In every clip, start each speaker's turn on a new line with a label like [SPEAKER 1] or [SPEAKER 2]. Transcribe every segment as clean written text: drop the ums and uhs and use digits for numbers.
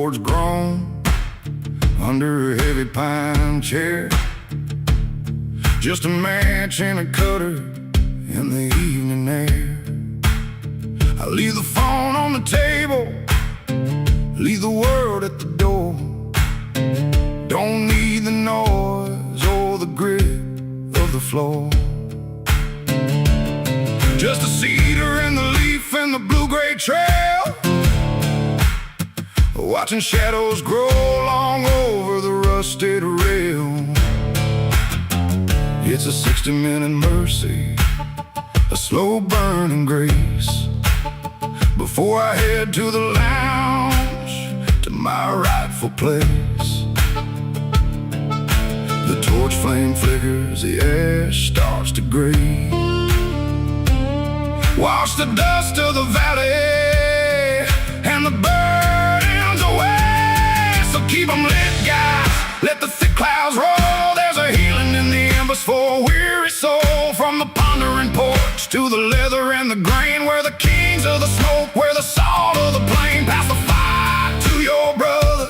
[SPEAKER 1] boards groan under a heavy pine chair. Just a match and a cutter in the evening air. I leave the phone on the table, leave the world at the door. Don't need the noise or the grip of the floor. Just a cedar and the leaf and the blue-gray trail, watching shadows grow long over the rusted rail. It's a 60-minute mercy, a slow burning grace, before I head to the lounge, to my rightful place. The torch flame flickers, the ash starts to gray. Wash the dust of the valley and the burdens away. So keep them lit, guys, let the thick clouds roll. There's a healing in the embers for a weary soul. From the pondering porch to the leather and the grain, where the kings of the smoke, where the salt of the plain. Pass the fire to your brother,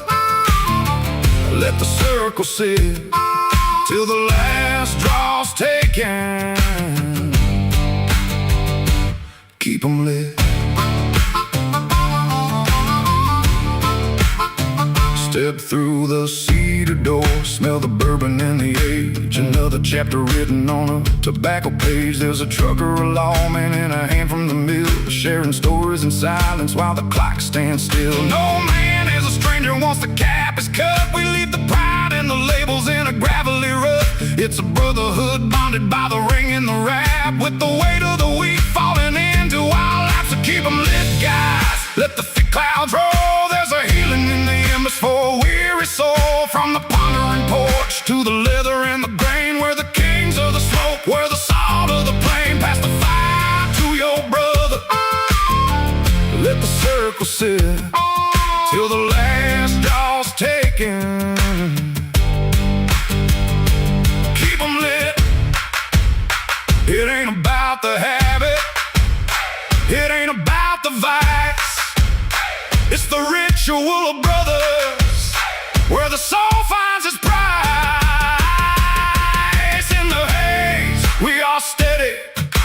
[SPEAKER 1] let the circle sit till the last draw's taken. Keep 'em lit. Step through the cedar door, smell the bourbon and the age. Another chapter written on a tobacco page. There's a trucker, a lawman, and a hand from the mill, sharing stories in silence while the clock stands still. No man is a stranger once the cap is cut. We leave the pride and the labels in a gravelly rut. It's a brotherhood bonded by the ring and the rap, with the weight of the week falling into our laps. So keep 'em lit, guys, let the thick clouds roll. There's a healing in the embers for a weary soul. From the pondering porch to the leather and the grain, where the kings of the smoke, where the salt of the plain. Pass the fire to your brother, let the circle sit till the last draw's taken. Keep 'em lit. It ain't about the habit, it ain't about the vice. It's the ritual of brothers, where the soul finds its price. In the haze, we are steady.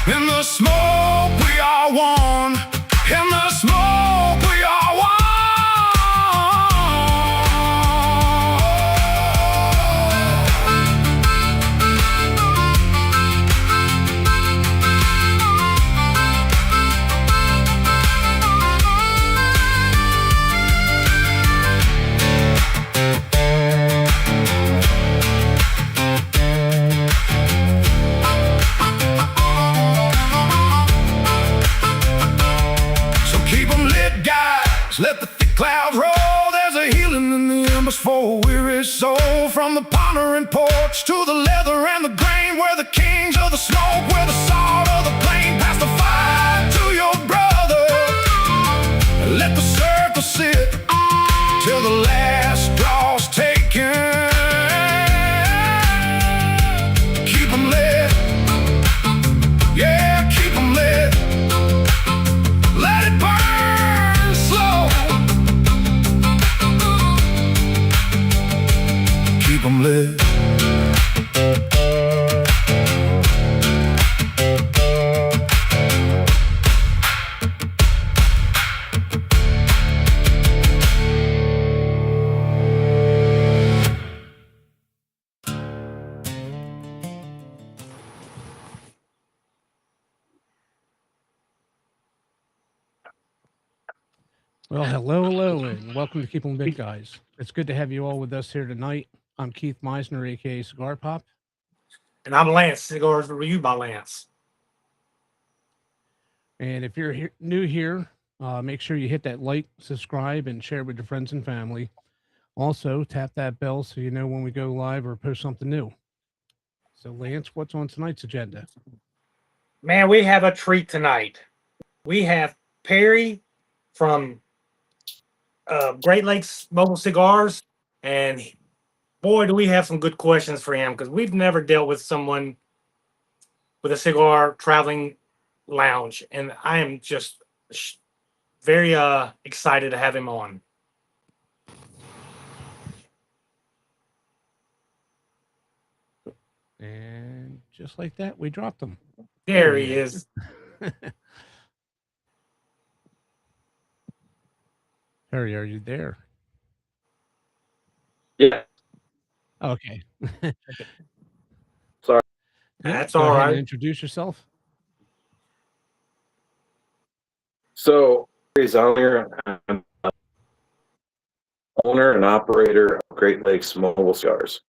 [SPEAKER 1] In the smoke, we are one. In the smoke, we are one. Let the thick clouds roll. There's a healing in the embers for a weary soul. From the pondering porch to the leather and the grain, where the kings of the smoke, where the salt of the plain. Pass the fire to your brother, let the circle sit till the last draw's taken. Keep 'em lit, yeah, keep 'em lit. Let it burn slow. Keep 'em lit.
[SPEAKER 2] Well, hello, and welcome to Keep 'em Lit, guys. It's good to have you all with us here tonight. I'm Keith Meisner, aka CigarPop.
[SPEAKER 3] And I'm Lance, Cigars Review by Lance.
[SPEAKER 2] And if you're new here, make sure you hit that like, subscribe, and share with your friends and family. Also, tap that bell so you know when we go live or post something new. So, Lance, what's on tonight's agenda?
[SPEAKER 3] Man, we have a treat tonight. We have Perry from Great Lakes Mobile Cigars, and boy, do we have some good questions for him, because we've never dealt with someone with a cigar traveling lounge, and I am just very excited to have him on.
[SPEAKER 2] And just like that, we dropped him.
[SPEAKER 3] There he is.
[SPEAKER 2] Harry, are you there?
[SPEAKER 4] Yeah,
[SPEAKER 2] Okay.
[SPEAKER 4] sorry.
[SPEAKER 3] That's
[SPEAKER 2] Go
[SPEAKER 3] all
[SPEAKER 2] ahead and
[SPEAKER 3] right.
[SPEAKER 2] introduce yourself.
[SPEAKER 4] So, I'm here. I'm owner and operator of Great Lakes Mobile Cigars.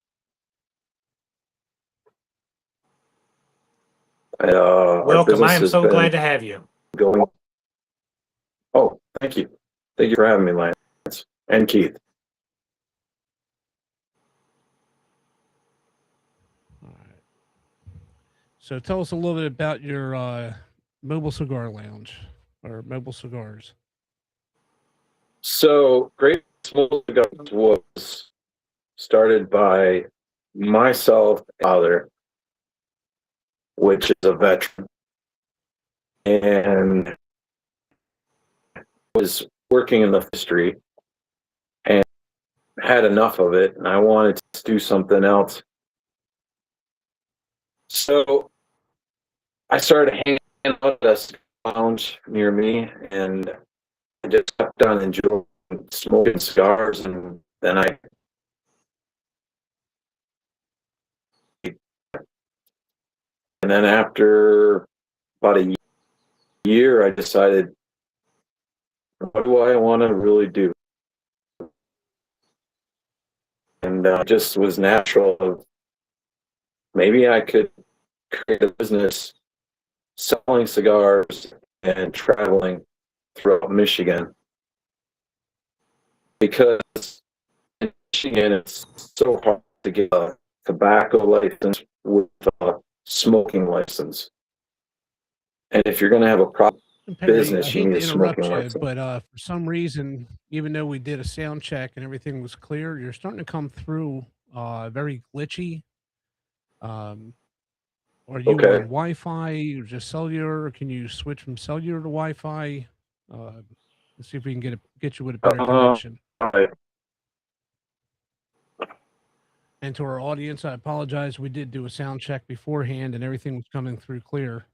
[SPEAKER 4] Our
[SPEAKER 3] Welcome. I
[SPEAKER 4] business
[SPEAKER 3] am
[SPEAKER 4] has
[SPEAKER 3] so
[SPEAKER 4] been
[SPEAKER 3] glad to have you.
[SPEAKER 4] going. Oh, thank you. Thank you for having me, Lance and Keith.
[SPEAKER 2] All right. So tell us a little bit about your mobile cigar lounge or mobile cigars.
[SPEAKER 4] So, Great Lakes Mobile Cigars was started by myself and father, which is a veteran, and was working in the industry and had enough of it, and I wanted to do something else. So I started hanging out at a lounge near me, and I just kept on enjoying smoking cigars. And then after about a year, I decided, what do I want to really do? And it just was natural of maybe I could create a business selling cigars and traveling throughout Michigan, because in Michigan it's so hard to get a tobacco license with a smoking license. And if you're going to have a proper
[SPEAKER 2] And Perry, I
[SPEAKER 4] business, you
[SPEAKER 2] hate
[SPEAKER 4] need
[SPEAKER 2] to
[SPEAKER 4] a smoking
[SPEAKER 2] interrupt you,
[SPEAKER 4] license.
[SPEAKER 2] but for some reason, even though we did a sound check and everything was clear, you're starting to come through very glitchy. Um, are you
[SPEAKER 4] Okay.
[SPEAKER 2] on Wi-Fi or just cellular? Or can you switch from cellular to Wi-Fi? Let's see if we can get you with a better connection.
[SPEAKER 4] Right.
[SPEAKER 2] And to our audience, I apologize. We did do a sound check beforehand, and everything was coming through clear.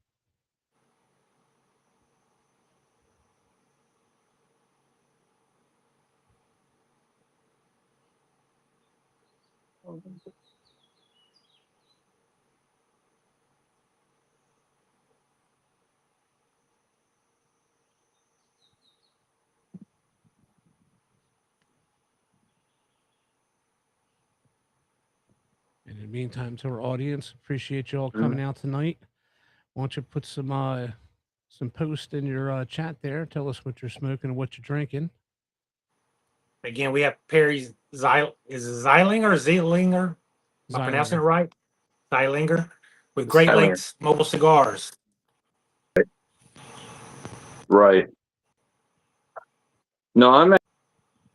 [SPEAKER 2] In the meantime, to our audience, appreciate you all coming out tonight. Why don't you put some post in your chat there? Tell us what you're smoking and what you're drinking.
[SPEAKER 3] Again, we have Perry Zeil. Is it Zeilinger or Zeilinger? Am I pronouncing it
[SPEAKER 2] Zeilinger.
[SPEAKER 3] right? Zeilinger with Great
[SPEAKER 4] Zeilinger.
[SPEAKER 3] Lakes Mobile Cigars.
[SPEAKER 4] Right. No, I'm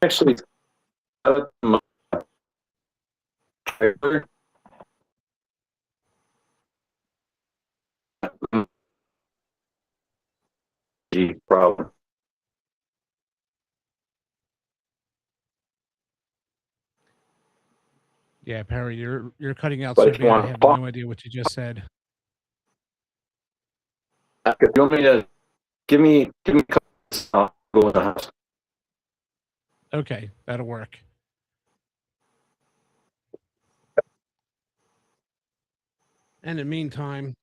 [SPEAKER 4] actually problem.
[SPEAKER 2] Yeah, Perry, you're cutting out
[SPEAKER 4] But
[SPEAKER 2] so
[SPEAKER 4] if you
[SPEAKER 2] bad. I
[SPEAKER 4] want
[SPEAKER 2] have
[SPEAKER 4] to
[SPEAKER 2] no idea what you just said.
[SPEAKER 4] if you want me to give me a couple, I'll go in the house.
[SPEAKER 2] Okay, that'll work. And in the meantime,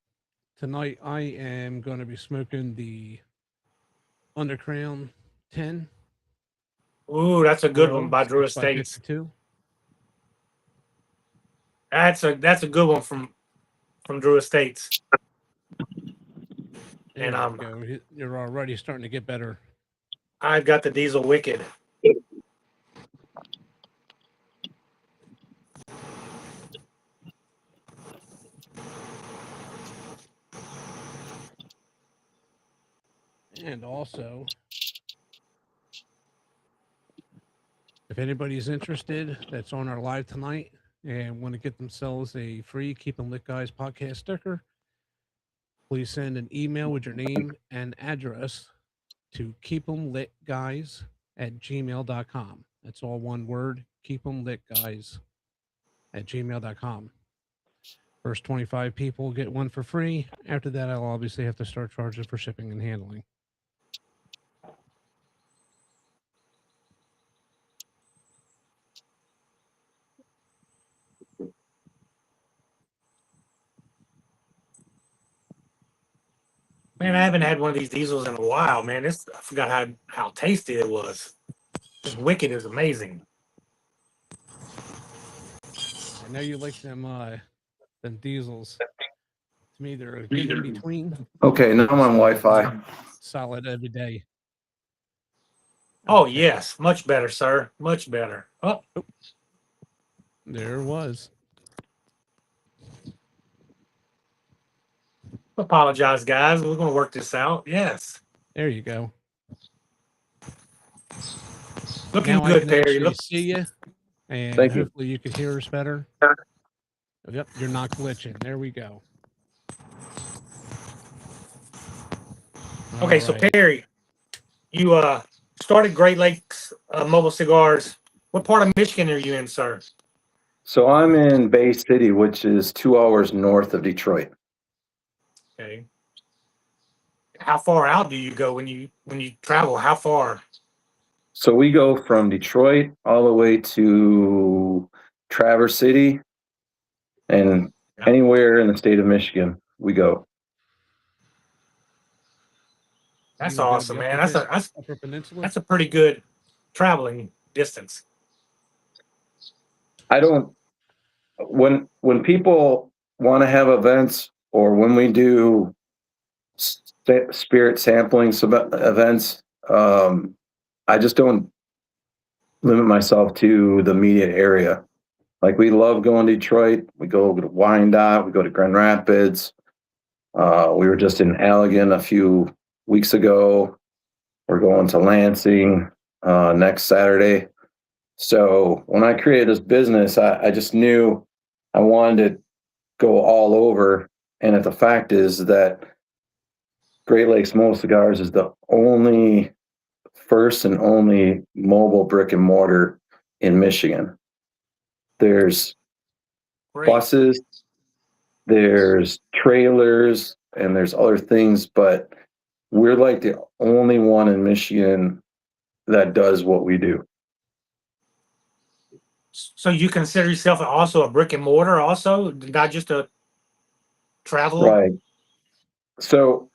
[SPEAKER 2] tonight I am going to be smoking the Undercrown 10.
[SPEAKER 3] Ooh, that's a good one
[SPEAKER 2] 4-0,
[SPEAKER 3] by Drew
[SPEAKER 2] 6 by
[SPEAKER 3] Estates.
[SPEAKER 2] 52.
[SPEAKER 3] That's a good one from Drew Estates.
[SPEAKER 2] There
[SPEAKER 3] And
[SPEAKER 2] we go. You're already starting to get better.
[SPEAKER 3] I've got the Diesel Wicked.
[SPEAKER 2] And also, if anybody's interested that's on our live tonight and want to get themselves a free Keep 'em Lit Guys podcast sticker, please send an email with your name and address to keepemlitguys@gmail.com. That's all one word, keepemlitguys@gmail.com. First 25 people get one for free. After that, I'll obviously have to start charging for shipping and handling.
[SPEAKER 3] Man, I haven't had one of these diesels in a while, man. This I forgot how tasty it was. This Wicked is amazing.
[SPEAKER 2] I know you like them diesels. To me, they're a good in between.
[SPEAKER 4] Okay, now I'm on Wi-Fi.
[SPEAKER 2] Solid every day.
[SPEAKER 3] Oh yes, much better, sir. Much better. Oh,
[SPEAKER 2] There it was.
[SPEAKER 3] apologize, guys. We're gonna work this out. Yes.
[SPEAKER 2] There you go.
[SPEAKER 3] Looking
[SPEAKER 2] Now I
[SPEAKER 3] good,
[SPEAKER 2] can
[SPEAKER 3] Perry.
[SPEAKER 2] actually
[SPEAKER 3] Look,
[SPEAKER 2] see you, and
[SPEAKER 4] Thank you.
[SPEAKER 2] hopefully you can hear us better. Yep, you're not glitching. There we go.
[SPEAKER 3] okay,
[SPEAKER 2] All
[SPEAKER 3] so
[SPEAKER 2] right.
[SPEAKER 3] Perry, you started Great Lakes Mobile Cigars. What part of Michigan are you in, sir?
[SPEAKER 4] So I'm in Bay City, which is 2 hours north of Detroit.
[SPEAKER 3] Okay. How far out do you go when you travel? How far?
[SPEAKER 4] So we go from Detroit all the way to Traverse City, and
[SPEAKER 3] Yeah.
[SPEAKER 4] anywhere in the state of Michigan we go.
[SPEAKER 3] That's
[SPEAKER 2] You go to
[SPEAKER 3] awesome,
[SPEAKER 2] the
[SPEAKER 3] man. That's
[SPEAKER 2] Upper Peninsula.
[SPEAKER 3] that's a pretty good traveling distance.
[SPEAKER 4] I don't when people want to have events, or when we do spirit sampling events, I just don't limit myself to the immediate area. Like, we love going to Detroit. We go to Wyandotte. We go to Grand Rapids. We were just in Allegan a few weeks ago. We're going to Lansing next Saturday. So when I created this business, I just knew I wanted to go all over. And the fact is that Great Lakes Mobile Cigars is the first and only mobile brick and mortar in Michigan. There's
[SPEAKER 3] Great.
[SPEAKER 4] buses, there's trailers, and there's other things, but we're like the only one in Michigan that does what we do.
[SPEAKER 3] So you consider yourself also a brick and mortar, also not just a travel?
[SPEAKER 4] Right. So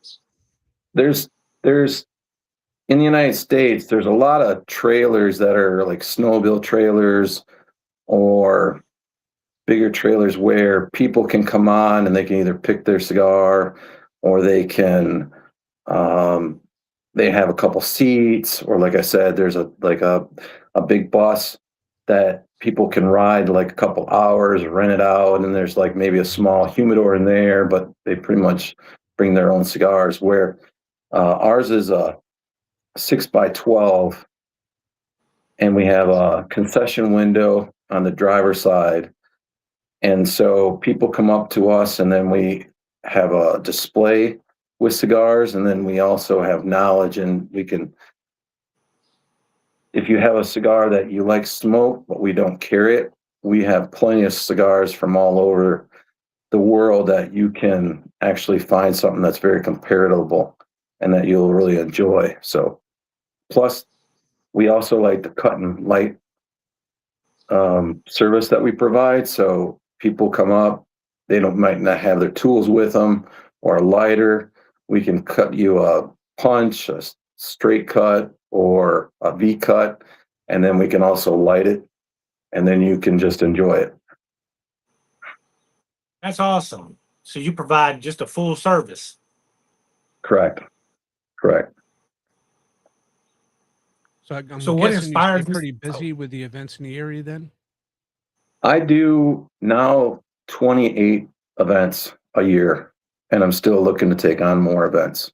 [SPEAKER 4] there's in the United States, there's a lot of trailers that are like snowmobile trailers or bigger trailers where people can come on and they can either pick their cigar, or they can they have a couple seats, or, like I said, there's a big bus that people can ride like a couple hours, rent it out, and there's like maybe a small humidor in there, but they pretty much bring their own cigars. Where ours is a 6x12, and we have a concession window on the driver's side. And so people come up to us, and then we have a display with cigars, and then we also have knowledge, and we can, if you have a cigar that you like smoke, but we don't carry it, we have plenty of cigars from all over the world that you can actually find something that's very comparable and that you'll really enjoy. So, plus, we also like the cut and light service that we provide. So people come up, they might not have their tools with them, or a lighter. We can cut you a punch, a straight cut, or a V cut, and then we can also light it, and then you can just enjoy it.
[SPEAKER 3] That's awesome. So you provide just a full service.
[SPEAKER 4] Correct.
[SPEAKER 2] So I'm
[SPEAKER 3] So what
[SPEAKER 2] guessing
[SPEAKER 3] inspired
[SPEAKER 2] you stay
[SPEAKER 3] this-
[SPEAKER 2] pretty busy with the events in the area then?
[SPEAKER 4] I do now 28 events a year, and I'm still looking to take on more events.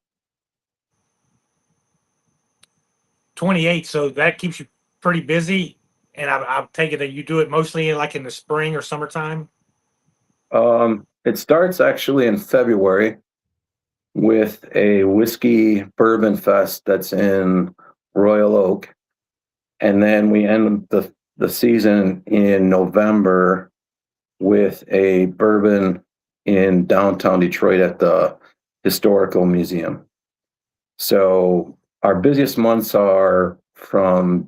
[SPEAKER 3] 28, so that keeps you pretty busy. And I'm taking that you do it mostly in the spring or summertime.
[SPEAKER 4] It starts actually in February with a whiskey bourbon fest that's in Royal Oak. And then we end the season in November with a bourbon in downtown Detroit at the Historical Museum. So our busiest months are from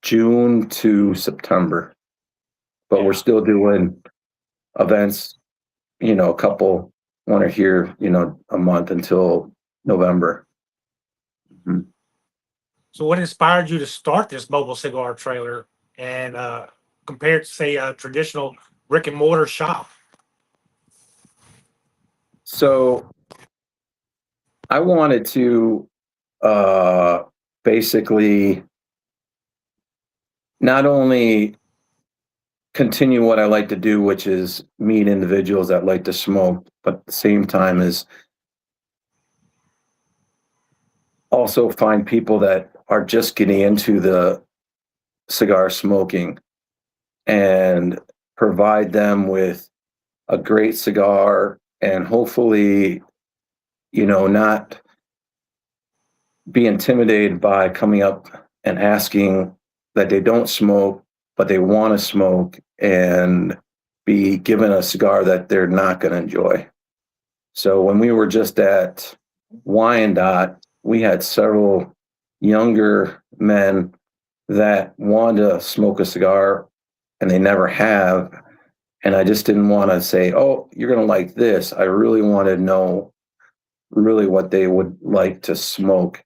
[SPEAKER 4] June to September, but we're
[SPEAKER 3] Yeah.
[SPEAKER 4] still doing events, a couple, one or here, a month until November. Mhm.
[SPEAKER 3] So what inspired you to start this mobile cigar trailer and compared to say a traditional brick and mortar shop?
[SPEAKER 4] So I wanted to uh, basically not only continue what I like to do, which is meet individuals that like to smoke, but at the same time is also find people that are just getting into the cigar smoking and provide them with a great cigar and hopefully, not be intimidated by coming up and asking that they don't smoke, but they want to smoke and be given a cigar that they're not going to enjoy. So when we were just at Wyandotte, we had several younger men that wanted to smoke a cigar and they never have. And I just didn't want to say, oh, you're going to like this. I really wanted to know really what they would like to smoke.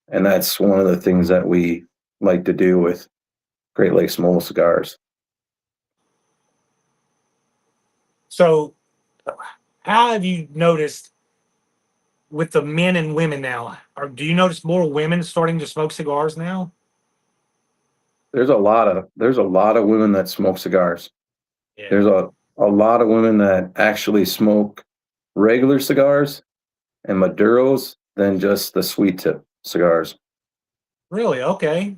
[SPEAKER 4] And that's one of the things that we like to do with Great Lakes Mobile Cigars.
[SPEAKER 3] So how have you noticed with the men and women now? Or do you notice more women starting to smoke cigars now?
[SPEAKER 4] There's a lot of women that smoke cigars.
[SPEAKER 3] Yeah.
[SPEAKER 4] There's a lot of women that actually smoke regular cigars and Maduros than just the sweet tip cigars.
[SPEAKER 3] Really? Okay.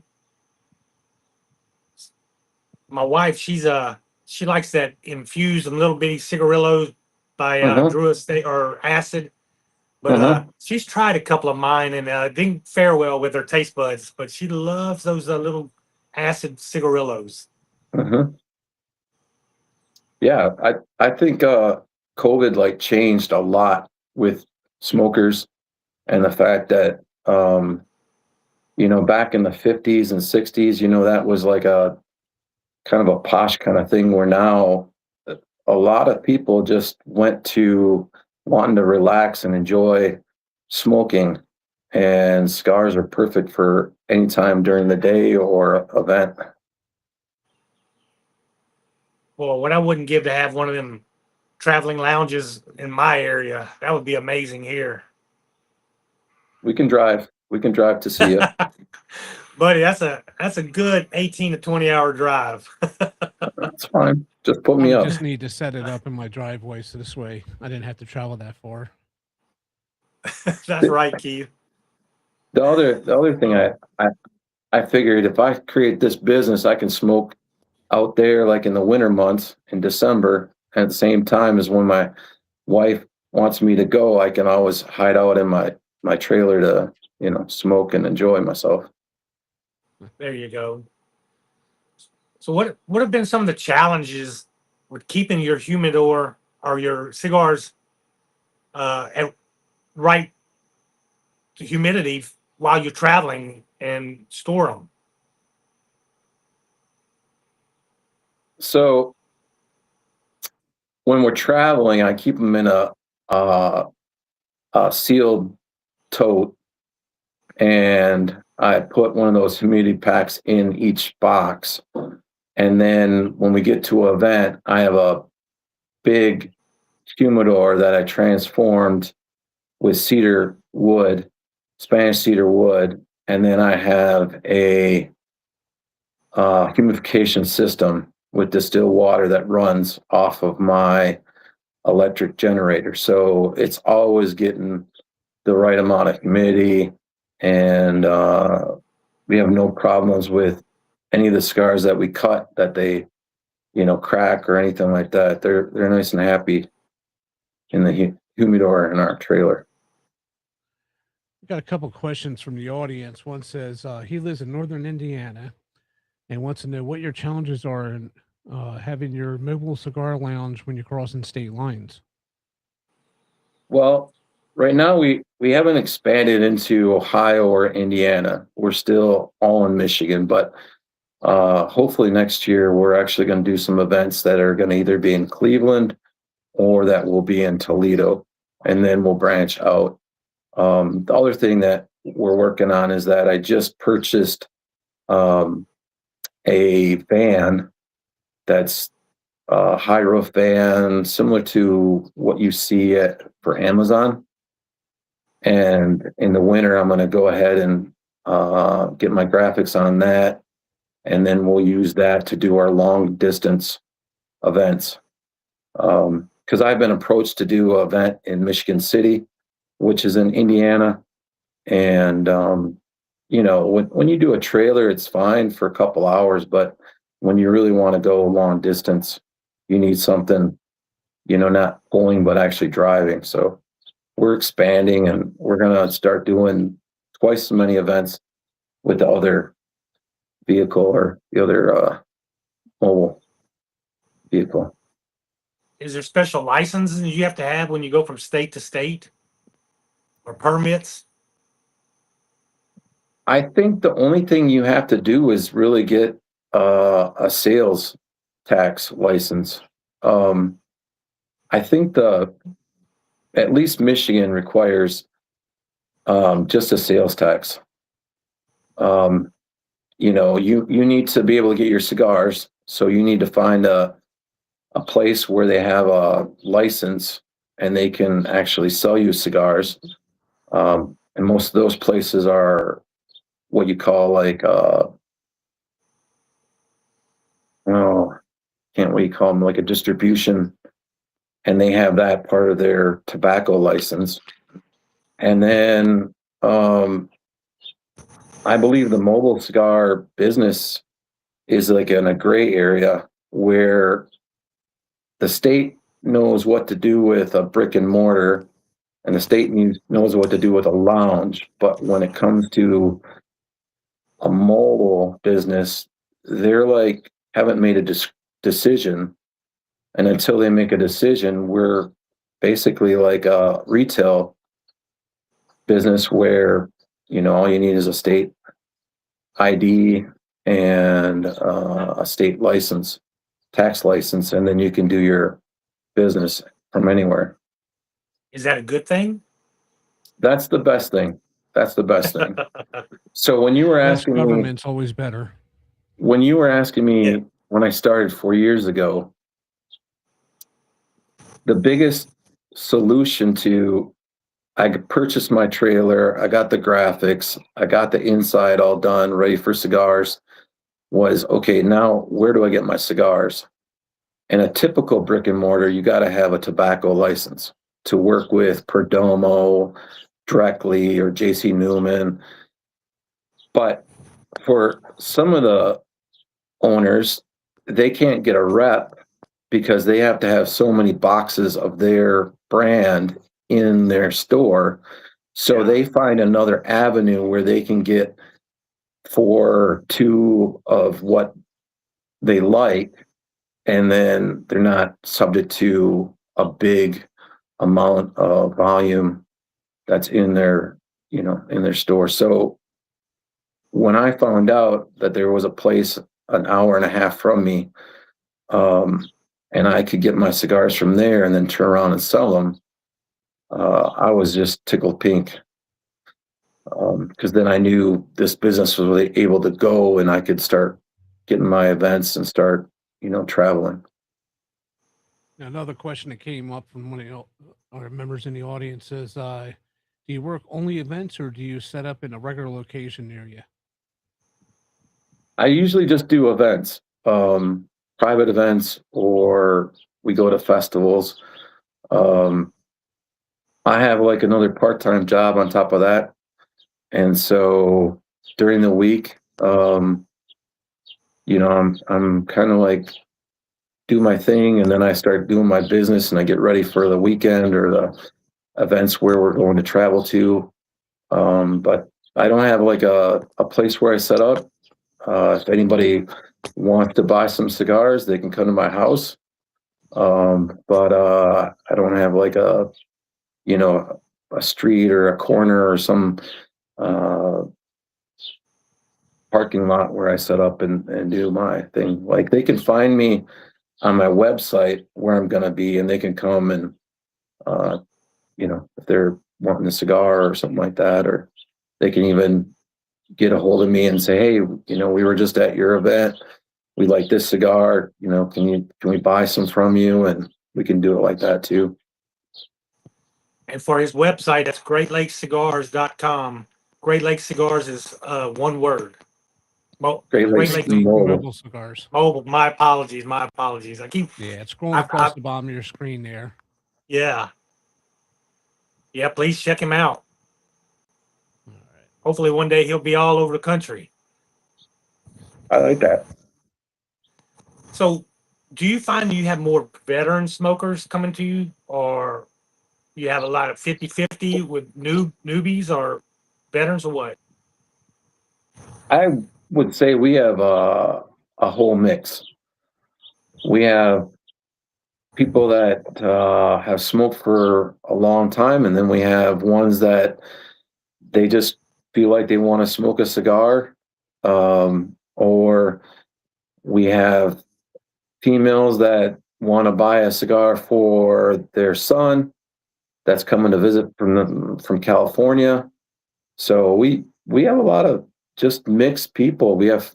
[SPEAKER 3] My wife, she likes that infused and little bitty cigarillos by
[SPEAKER 4] Uh-huh.
[SPEAKER 3] Drew Estate or acid. But
[SPEAKER 4] Uh-huh.
[SPEAKER 3] she's tried a couple of mine and didn't fare well with her taste buds. But she loves those little acid cigarillos.
[SPEAKER 4] Uh-huh. Yeah, I think COVID like changed a lot with smokers and the fact that back in the 50s and 60s, that was like a kind of a posh kind of thing where now a lot of people just went to wanting to relax and enjoy smoking, and cigars are perfect for any time during the day or event.
[SPEAKER 3] Well, what I wouldn't give to have one of them traveling lounges in my area. That would be amazing here.
[SPEAKER 4] We can drive to see you.
[SPEAKER 3] Buddy, that's a good 18 to 20 hour drive.
[SPEAKER 4] That's fine, just put
[SPEAKER 2] I
[SPEAKER 4] me
[SPEAKER 2] would
[SPEAKER 4] up.
[SPEAKER 2] just need to set it up in my driveway so this way I didn't have to travel that far.
[SPEAKER 3] That's right, Keith.
[SPEAKER 4] The other thing I figured if I create this business, I can smoke out there like in the winter months in December. At the same time as when my wife wants me to go, I can always hide out in my trailer to, smoke and enjoy myself.
[SPEAKER 3] There you go. So what have been some of the challenges with keeping your humidor or your cigars at right humidity while you're traveling and store them?
[SPEAKER 4] So when we're traveling, I keep them in a, a sealed tote, and I put one of those humidity packs in each box. And then when we get to an event, I have a big humidor that I transformed with cedar wood, Spanish cedar wood, and then I have a humidification system with distilled water that runs off of my electric generator. So it's always getting the right amount of humidity, and we have no problems with any of the cigars that we cut that they, crack or anything like that. They're nice and happy in the humidor in our trailer.
[SPEAKER 2] We got a couple questions from the audience. One says he lives in northern Indiana and wants to know what your challenges are in having your mobile cigar lounge when you're crossing state lines.
[SPEAKER 4] Well, right now we haven't expanded into Ohio or Indiana. We're still all in Michigan, but hopefully next year we're actually going to do some events that are going to either be in Cleveland or that will be in Toledo, and then we'll branch out. The other thing that we're working on is that I just purchased um, a van that's a high roof van, similar to what you see for Amazon. And in the winter, I'm going to go ahead and get my graphics on that, and then we'll use that to do our long distance events. Because I've been approached to do an event in Michigan City, which is in Indiana, and when you do a trailer, it's fine for a couple hours, but when you really want to go long distance, you need something, not pulling but actually driving. So we're expanding, and we're gonna start doing twice as many events with the other vehicle or the other mobile vehicle.
[SPEAKER 3] Is there special licenses you have to have when you go from state to state, or permits?
[SPEAKER 4] I think the only thing you have to do is really get a sales tax license. Um, I think at least Michigan requires just a sales tax. You need to be able to get your cigars, so you need to find a place where they have a license and they can actually sell you cigars. And most of those places are what you call like can't what you call them, like a distribution, and they have that part of their tobacco license. And then I believe the mobile cigar business is like in a gray area where the state knows what to do with a brick and mortar, and the state knows what to do with a lounge. But when it comes to a mobile business, they're like haven't made a decision, and until they make a decision, we're basically like a retail business where all you need is a state ID and a state license, tax license, and then you can do your business from anywhere.
[SPEAKER 3] Is that a good thing?
[SPEAKER 4] That's the best thing. That's the best thing. So when you were
[SPEAKER 2] Less
[SPEAKER 4] asking me,
[SPEAKER 2] government's always better.
[SPEAKER 4] when you were asking me
[SPEAKER 3] Yeah.
[SPEAKER 4] when I started 4 years ago, the biggest solution to I purchased my trailer, I got the graphics, I got the inside all done, ready for cigars, was okay, now where do I get my cigars? In a typical brick and mortar, you got to have a tobacco license to work with Perdomo, directly, or JC Newman. But for some of the owners, they can't get a rep because they have to have so many boxes of their brand in their store. So they find another avenue where they can get for two of what they like, and then they're not subject to a big amount of volume that's in their in their store. So when I found out that there was a place an hour and a half from me, and I could get my cigars from there and then turn around and sell them, I was just tickled pink, because then I knew this business was really able to go, and I could start getting my events and start traveling.
[SPEAKER 2] Now, another question that came up from one of our members in the audience is, do you work only events or do you set up in a regular location near you?
[SPEAKER 4] I usually just do events, private events, or we go to festivals. I have like another part-time job on top of that. And so during the week, I'm kind of like do my thing, and then I start doing my business, and I get ready for the weekend or the events where we're going to travel to. But I don't have like a place where I set up. If anybody wants to buy some cigars, they can come to my house. But I don't have like a a street or a corner or some uh, parking lot where I set up and do my thing. Like they can find me on my website where I'm going to be, and they can come and, if they're wanting a cigar or something like that, or they can even get a hold of me and say, hey, we were just at your event. We like this cigar, can we buy some from you? And we can do it like that too.
[SPEAKER 3] And for his website, that's greatlakescigars.com. Great Lakes Cigars is one word.
[SPEAKER 4] Great
[SPEAKER 3] Great
[SPEAKER 4] Lakes
[SPEAKER 3] Lakes
[SPEAKER 4] Mobile.
[SPEAKER 2] Mobile Cigars.
[SPEAKER 3] Mobile. My apologies. My apologies.
[SPEAKER 2] Yeah, it's scrolling across the bottom of your screen there.
[SPEAKER 3] Yeah. Yeah, please check him out.
[SPEAKER 2] All right.
[SPEAKER 3] Hopefully one day he'll be all over the country.
[SPEAKER 4] I like that.
[SPEAKER 3] So do you find you have more veteran smokers coming to you, or you have a lot of 50-50 with newbies or veterans, or what?
[SPEAKER 4] I would say we have a whole mix. We have people that have smoked for a long time, and then we have ones that they just feel like they want to smoke a cigar, or we have females that want to buy a cigar for their son that's coming to visit from California. So we have a lot of just mixed people. We have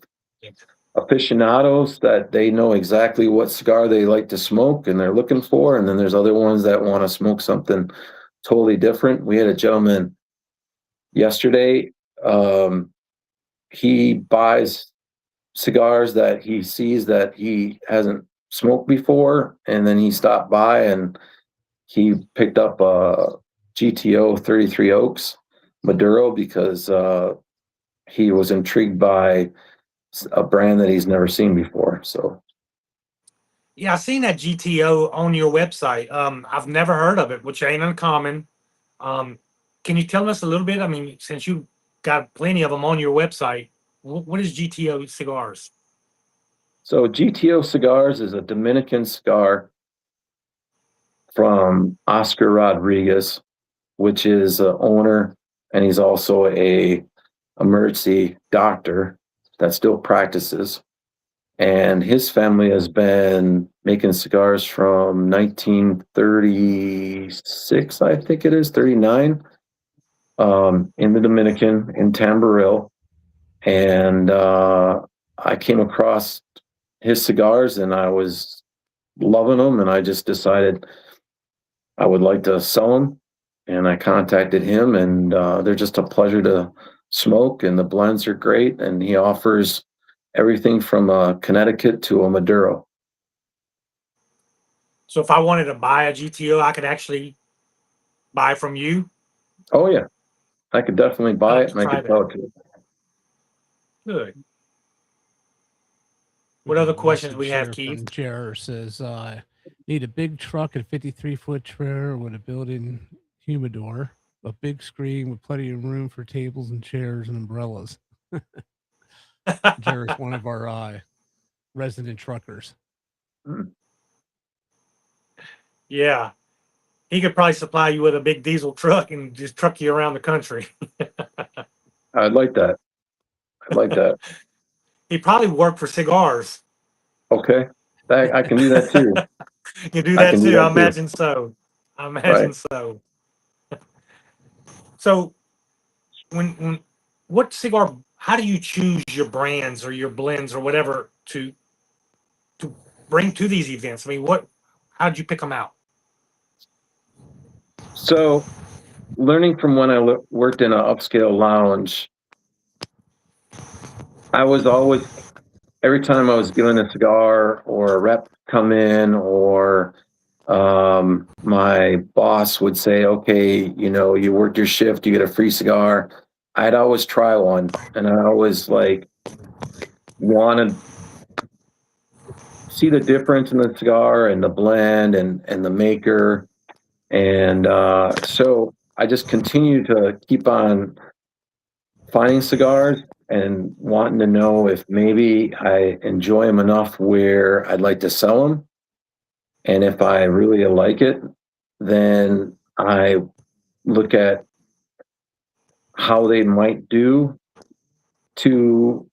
[SPEAKER 4] aficionados that they know exactly what cigar they like to smoke and they're looking for, and then there's other ones that want to smoke something totally different. We had a gentleman yesterday. He buys cigars that he sees that he hasn't smoked before, and then he stopped by and he picked up a GTO 33 Oaks Maduro because he was intrigued by a brand that he's never seen before. So
[SPEAKER 3] Yeah, I seen that GTO on your website. I've never heard of it, which ain't uncommon. Can you tell us a little bit? I mean, since you got plenty of them on your website, what is GTO cigars?
[SPEAKER 4] So GTO Cigars is a Dominican cigar from Oscar Rodriguez, which is a owner, and he's also a emergency doctor that still practices. And his family has been making cigars from 1936, I think it is, 39, in the Dominican, in Tamboril. And I came across his cigars and I was loving them, and I just decided I would like to sell them. And I contacted him, and they're just a pleasure to smoke, and the blends are great, and he offers everything from a Connecticut to a Maduro.
[SPEAKER 3] So if I wanted to buy a GTO, I could actually buy from you.
[SPEAKER 4] Oh yeah, I could definitely buy it, and I could sell it to you.
[SPEAKER 3] Good. What other questions we have,
[SPEAKER 2] From
[SPEAKER 3] Keith?
[SPEAKER 2] Jer says, need a big truck and 53-foot trailer with a built-in humidor, a big screen with plenty of room for tables and chairs and umbrellas. Jer is one of our resident truckers.
[SPEAKER 3] Yeah. He could probably supply you with a big diesel truck and just truck you around the country.
[SPEAKER 4] I'd like that. I'd like that.
[SPEAKER 3] He probably worked for Cigars.
[SPEAKER 4] Okay, I can do that too.
[SPEAKER 3] You do that too. I
[SPEAKER 4] too.
[SPEAKER 3] imagine so. I imagine so. So when what cigar, how do you choose your brands or your blends or whatever to bring to these events? I mean, how'd you pick them out?
[SPEAKER 4] So, learning from when I worked in an upscale lounge, I was always, every time I was doing a cigar or a rep come in, or my boss would say, okay, you worked your shift, you get a free cigar. I'd always try one, and I always want to see the difference in the cigar and the blend and the maker. And so I just continue to keep on finding cigars and wanting to know if maybe I enjoy them enough where I'd like to sell them. And if I really like it, then I look at how they might do to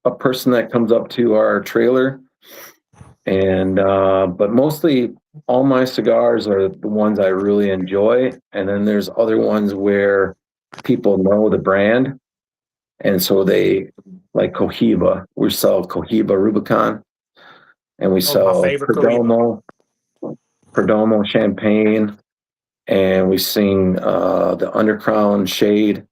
[SPEAKER 4] a person that comes up to our trailer. And but mostly all my cigars are the ones I really enjoy, and then there's other ones where people know the brand, and so they like Cohiba. We sell Cohiba Rubicon, and we
[SPEAKER 3] Oh, my
[SPEAKER 4] sell
[SPEAKER 3] favorite Cohiba.
[SPEAKER 4] Perdomo Champagne, and we sing the Undercrown Shade.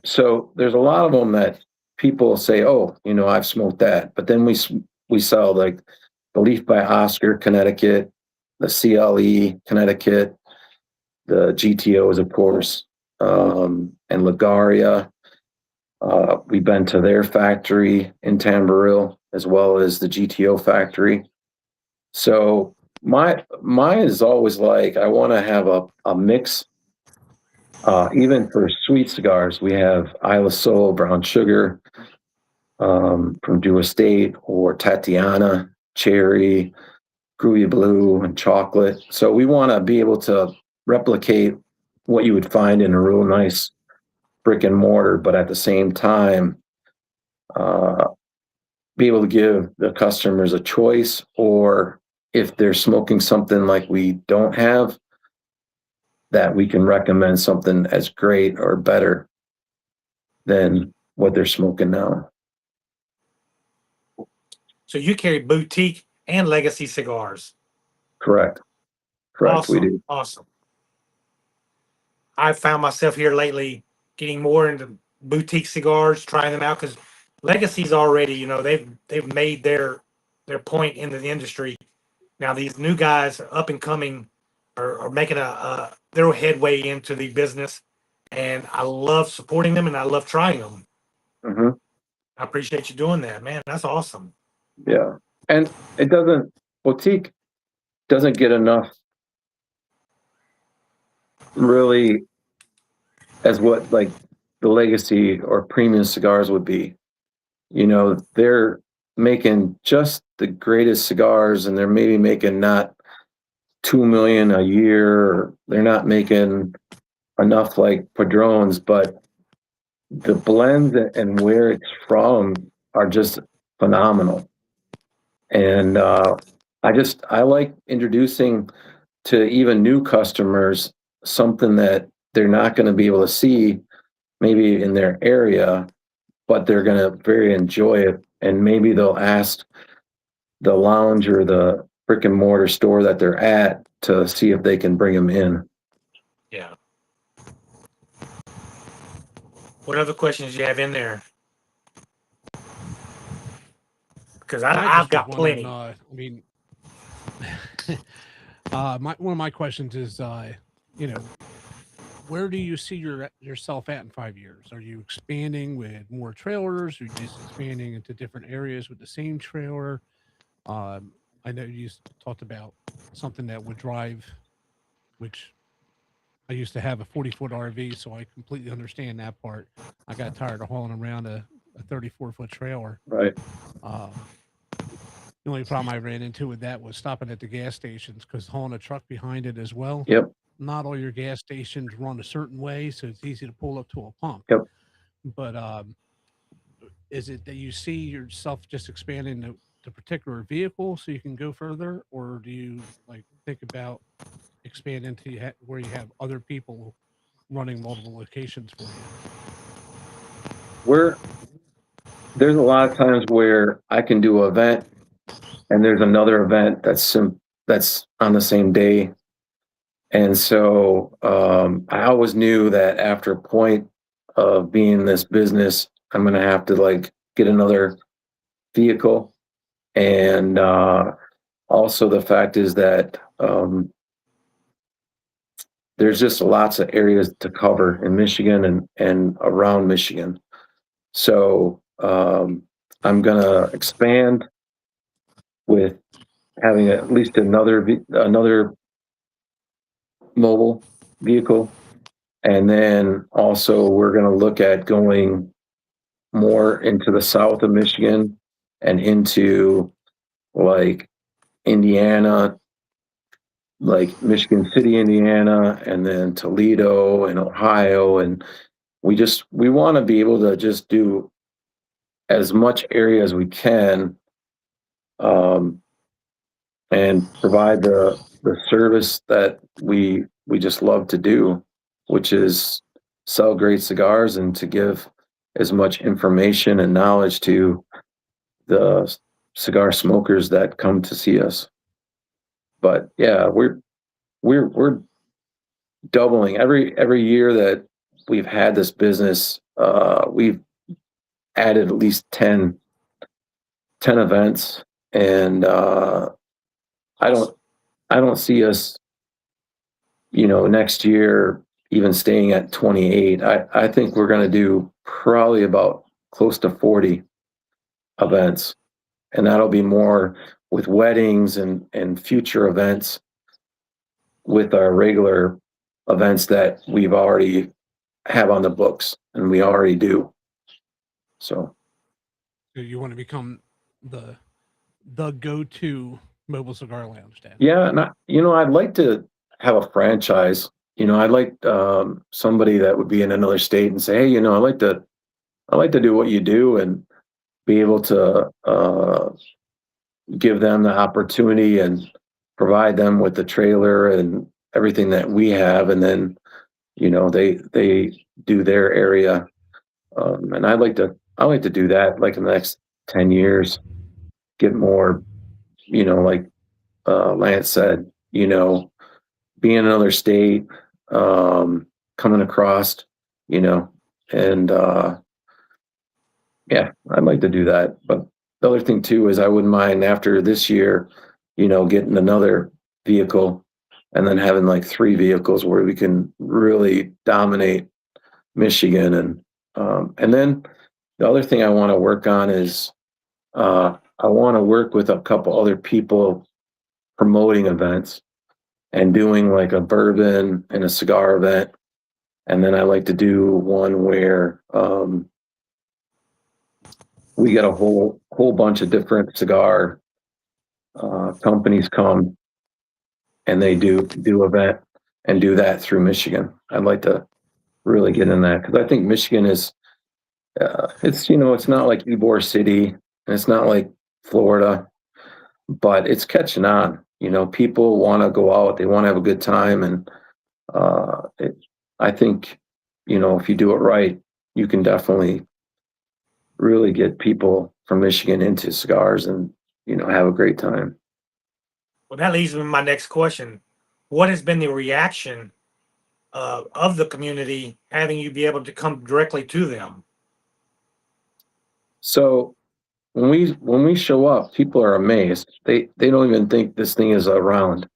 [SPEAKER 4] So there's a lot of them that people say, "Oh, I've smoked that," but then we sell like the Leaf by Oscar, Connecticut, the CLE, Connecticut, the GTOs, of course, and Lagaria. We've been to their factory in Tamboril as well as the GTO factory. So mine is always like I want to have a mix. Even for sweet cigars, we have Isla Sol, brown sugar, from Drew Estate, or Tatiana, cherry, Groovy Blue, and chocolate. So we want to be able to replicate what you would find in a real nice brick and mortar, but at the same time, uh, be able to give the customers a choice, or if they're smoking something like we don't have, that we can recommend something as great or better than what they're smoking now.
[SPEAKER 3] So you carry boutique and legacy cigars.
[SPEAKER 4] Correct. Correct. We
[SPEAKER 3] Awesome.
[SPEAKER 4] do.
[SPEAKER 3] Awesome. I've found myself here lately getting more into boutique cigars, trying them out because legacy's already, they've made their point in the industry. Now these new guys up and coming are making their headway into the business, and I love supporting them and I love trying them.
[SPEAKER 4] Hmm.
[SPEAKER 3] I appreciate you doing that, man. That's awesome.
[SPEAKER 4] Yeah. And boutique doesn't get enough really as what like the legacy or premium cigars would be. They're making just the greatest cigars, and they're maybe making not 2 million a year, or they're not making enough like Padrones, but the blends and where it's from are just phenomenal. And I like introducing to even new customers something that they're not going to be able to see maybe in their area, but they're going to very enjoy it. And maybe they'll ask the lounge or the brick and mortar store that they're at to see if they can bring them in.
[SPEAKER 3] Yeah. What other questions do you have in there? Because I've got plenty.
[SPEAKER 2] I mean, one of my questions is, where do you see yourself at in 5 years? Are you expanding with more trailers? Are you just expanding into different areas with the same trailer? I know you talked about something that would drive, which I used to have a 40-foot RV, so I completely understand that part. I got tired of hauling around a 34-foot trailer.
[SPEAKER 4] Right.
[SPEAKER 2] The only problem I ran into with that was stopping at the gas stations because hauling a truck behind it as well.
[SPEAKER 4] Yep.
[SPEAKER 2] Not all your gas stations run a certain way, so it's easy to pull up to a pump.
[SPEAKER 4] Yep.
[SPEAKER 2] But is it that you see yourself just expanding the particular vehicle so you can go further, or do you think about expanding to where you have other people running multiple locations for you?
[SPEAKER 4] There's a lot of times where I can do an event, and there's another event that's on the same day. And so I always knew that after a point of being in this business, I'm going to have to get another vehicle. And also the fact is that there's just lots of areas to cover in Michigan and around Michigan. So I'm going to expand with having at least another mobile vehicle. And then also we're going to look at going more into the south of Michigan and into like Indiana, like Michigan City, Indiana, and then Toledo and Ohio. And we want to be able to just do as much area as we can, um, and provide the service that we just love to do, which is sell great cigars and to give as much information and knowledge to the cigar smokers that come to see us. But yeah, we're doubling every year that we've had this business. We've added at least 10 events, and I don't I don't see us, next year even staying at 28. I think we're going to do probably about close to 40 events, and that'll be more with weddings and future events with our regular events that we've already have on the books and we already do. So
[SPEAKER 2] So you want to become the go-to mobile cigar lounge, Dad?
[SPEAKER 4] yeah, and I'd like to have a franchise. I'd like somebody that would be in another state and say, hey, I like to do what you do and be able to give them the opportunity and provide them with the trailer and everything that we have, and then they do their area, and I like to do that like in the next 10 years, get more, like Lance said, be in another state, coming across, you know, and yeah, I'd like to do that. But the other thing too is I wouldn't mind after this year, getting another vehicle and then having like 3 vehicles where we can really dominate Michigan. And then the other thing I want to work on is I want to work with a couple other people promoting events and doing like a bourbon and a cigar event. And then I like to do one where we get a whole bunch of different cigar companies come and they do event and do that through Michigan. I'd like to really get in that because I think Michigan is it's not like Ybor City and it's not like Florida, but it's catching on. People want to go out, they want to have a good time, and I think if you do it right, you can definitely really get people from Michigan into cigars and have a great time.
[SPEAKER 3] Well, that leads me to my next question. What has been the reaction of the community having you be able to come directly to them?
[SPEAKER 4] So when we show up, people are amazed. They don't even think this thing is around.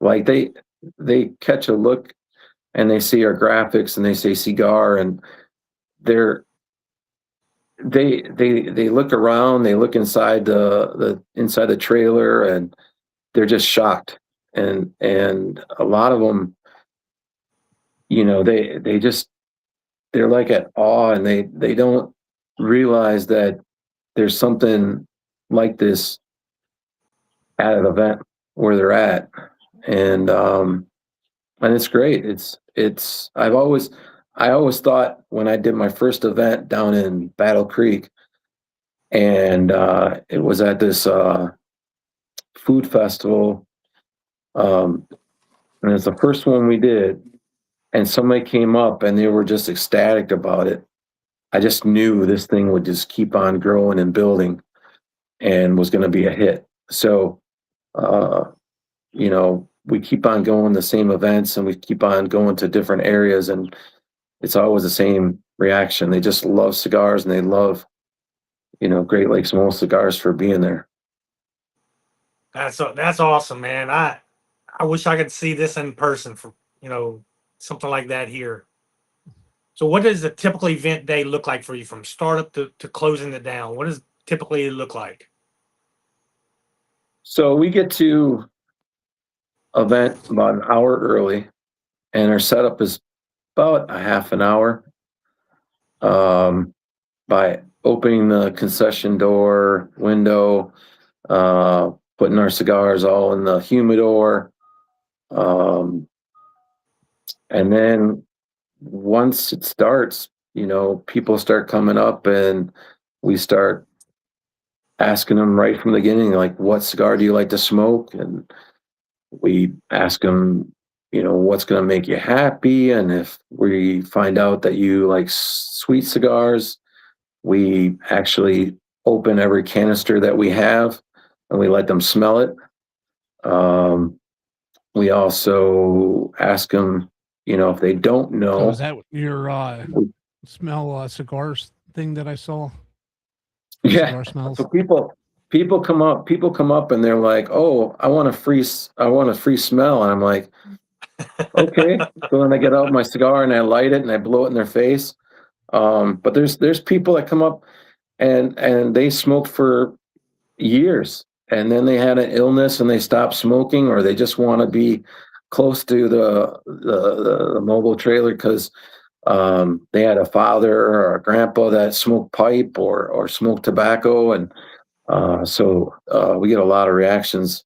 [SPEAKER 4] Like they catch a look and they see our graphics and they say cigar, and they're they look around, they look inside the inside the trailer, and they're just shocked. And a lot of them, they're like at awe, and they don't realize that there's something like this at an event where they're at. And it's great. It's I always thought when I did my first event down in Battle Creek, and it was at this food festival, and it's the first one we did, and somebody came up and they were just ecstatic about it. I just knew this thing would just keep on growing and building and was going to be a hit. So, we keep on going the same events and we keep on going to different areas, and it's always the same reaction. They just love cigars and they love, Great Lakes Mobile Cigars for being there.
[SPEAKER 3] That's awesome, man. I wish I could see this in person for something like that here. So, what does a typical event day look like for you from startup to closing it down? What does typically it look like?
[SPEAKER 4] So we get to event about an hour early, and our setup is about a half an hour, by opening the concession door window, putting our cigars all in the humidor, Um, and then once it starts, people start coming up and we start asking them right from the beginning, like, what cigar do you like to smoke? And we ask them, what's going to make you happy. And if we find out that you like sweet cigars, we actually open every canister that we have and we let them smell it. We also ask them, if they don't
[SPEAKER 2] So
[SPEAKER 4] know.
[SPEAKER 2] is that your smell cigars thing that I saw?
[SPEAKER 4] Yeah.
[SPEAKER 2] Cigar smells.
[SPEAKER 4] So people come up and they're like, "Oh, I want a free smell." And I'm like, "Okay." So then I get out my cigar and I light it and I blow it in their face. But there's people that come up and they smoked for years and then they had an illness and they stopped smoking, or they just want to be close to the mobile trailer because they had a father or a grandpa that smoked pipe or smoked tobacco, and so we get a lot of reactions.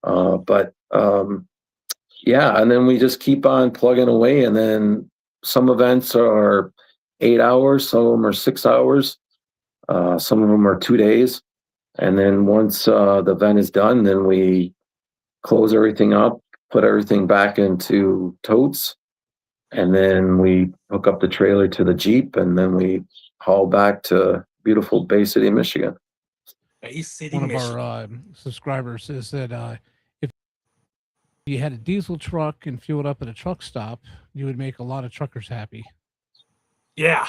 [SPEAKER 4] But yeah, and then we just keep on plugging away, and then some events are 8 hours, some of them are 6 hours, some of them are 2 days. And then once the event is done, then we close everything up, put everything back into totes, and then we hook up the trailer to the Jeep, and then we haul back to beautiful Bay City, Michigan.
[SPEAKER 3] Bay City,
[SPEAKER 2] One of
[SPEAKER 3] Michigan.
[SPEAKER 2] our subscribers says that if you had a diesel truck and fueled up at a truck stop, you would make a lot of truckers happy.
[SPEAKER 3] Yeah.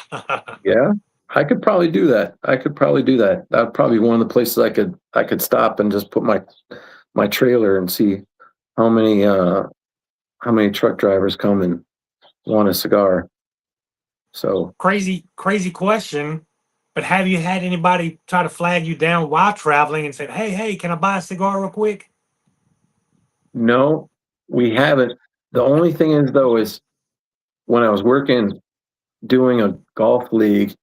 [SPEAKER 4] Yeah, I could probably do that. That would probably be one of the places I could stop and just put my trailer and see how many truck drivers come and want a cigar. So
[SPEAKER 3] Crazy question. But have you had anybody try to flag you down while traveling and said, hey, can I buy a cigar real quick?
[SPEAKER 4] no, we haven't. The only thing is though is when I was working doing a golf league,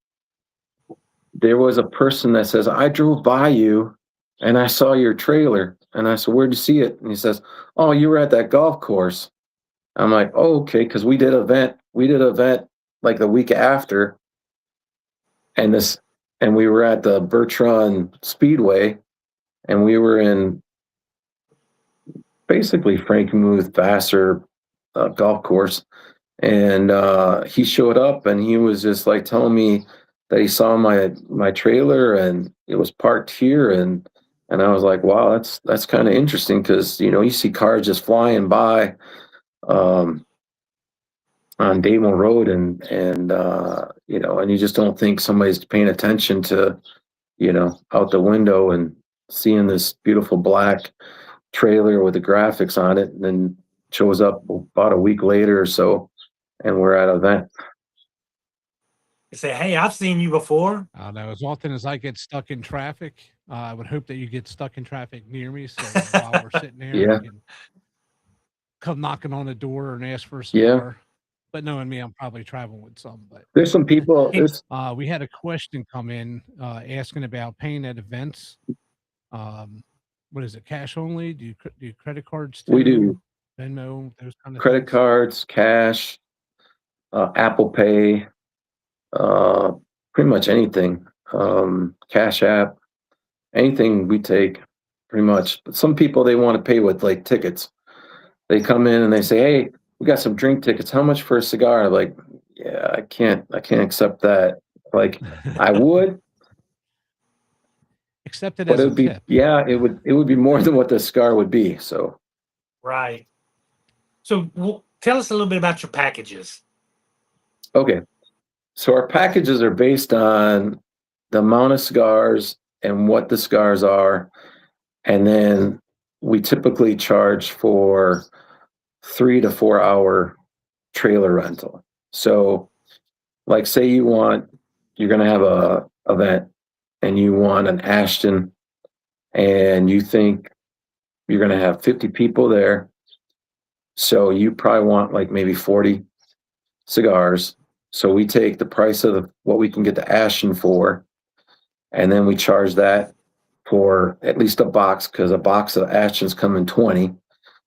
[SPEAKER 4] there was a person that says, "I drove by you and I saw your trailer." And I said, "Where'd you see it?" And he says, "Oh, you were at that golf course." I'm like, "Oh, okay," because we did an event like the week after, and we were at the Bertrand Speedway, and we were in basically Frankenmuth Vassar golf course, and he showed up and he was just like telling me that he saw my trailer and it was parked here, and I was like, wow, that's kind of interesting because you see cars just flying by um, on Damon Road, and you just don't think somebody's paying attention to out the window and seeing this beautiful black trailer with the graphics on it, and then shows up about a week later or so, and we're at an event.
[SPEAKER 3] You say, hey, I've seen you before.
[SPEAKER 2] I don't know. As often as I get stuck in traffic, I would hope that you get stuck in traffic near me. So while we're sitting there,
[SPEAKER 4] Yeah.
[SPEAKER 2] you can come knocking on the door and ask for a
[SPEAKER 4] Yeah.
[SPEAKER 2] cigar. But knowing me, I'm probably traveling with some. But
[SPEAKER 4] There's some people.
[SPEAKER 2] we had a question come in asking about paying at events. What is it? Cash only? Do you credit cards too?
[SPEAKER 4] We do
[SPEAKER 2] Venmo, those kind of
[SPEAKER 4] credit
[SPEAKER 2] things?
[SPEAKER 4] cards, cash, Apple Pay, pretty much anything. Cash App, anything we take, pretty much. But some people, they want to pay with like tickets. They come in and they say, "Hey, we got some drink tickets. How much for a cigar?" Like, yeah, I can't accept that. Like, I would,
[SPEAKER 2] Accept it
[SPEAKER 4] but
[SPEAKER 2] as
[SPEAKER 4] it
[SPEAKER 2] a
[SPEAKER 4] would be,
[SPEAKER 2] tip.
[SPEAKER 4] yeah, it would be more than what the cigar would be. So,
[SPEAKER 3] Right. So tell us a little bit about your packages.
[SPEAKER 4] okay. So our packages are based on the amount of cigars and what the cigars are. And then we typically charge for 3 to 4 hour trailer rental. So like say you're going to have a event and you want an Ashton and you think you're going to have 50 people there. So you probably want like maybe 40 cigars. So we take the price of what we can get the Ashton for, and then we charge that for at least a box, because a box of Ashtons come in 20.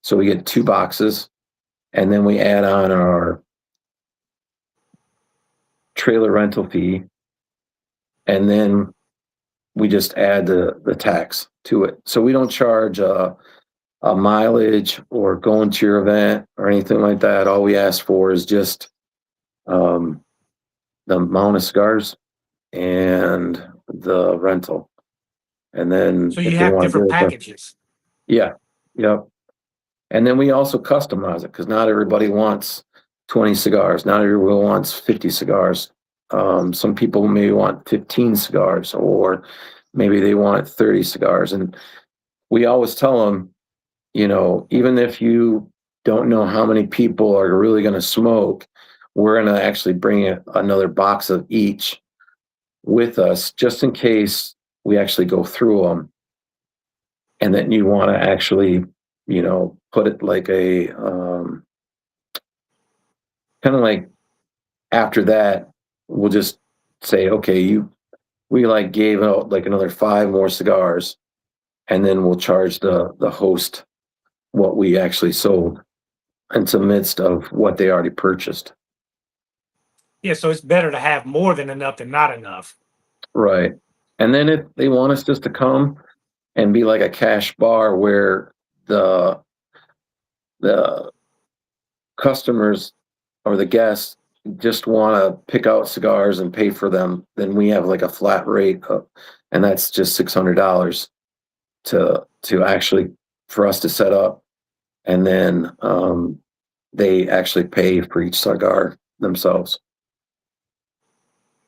[SPEAKER 4] So we get 2 boxes, and then we add on our trailer rental fee, and then we just add the tax to it. So we don't charge a mileage or going to your event or anything like that. All we ask for is just the amount of cigars and the rental. And then
[SPEAKER 3] So
[SPEAKER 4] if
[SPEAKER 3] you
[SPEAKER 4] they
[SPEAKER 3] have
[SPEAKER 4] want to
[SPEAKER 3] different
[SPEAKER 4] do it,
[SPEAKER 3] packages.
[SPEAKER 4] yeah, yep. And then we also customize it because not everybody wants 20 cigars. Not everyone wants 50 cigars. Some people may want 15 cigars, or maybe they want 30 cigars. And we always tell them, you know, even if you don't know how many people are really going to smoke, we're going to actually bring another box of each with us just in case we actually go through them. And then you want to actually, you know, put it like a kind of like after that, we'll just say, okay, we like gave out like another 5 more cigars, and then we'll charge the host what we actually sold into the midst of what they already purchased.
[SPEAKER 3] Yeah, so it's better to have more than enough than not enough.
[SPEAKER 4] Right. And then if they want us just to come and be like a cash bar where the the customers or the guests just want to pick out cigars and pay for them, then we have like a flat rate and that's just $600 to actually for us to set up, and then they actually pay for each cigar themselves.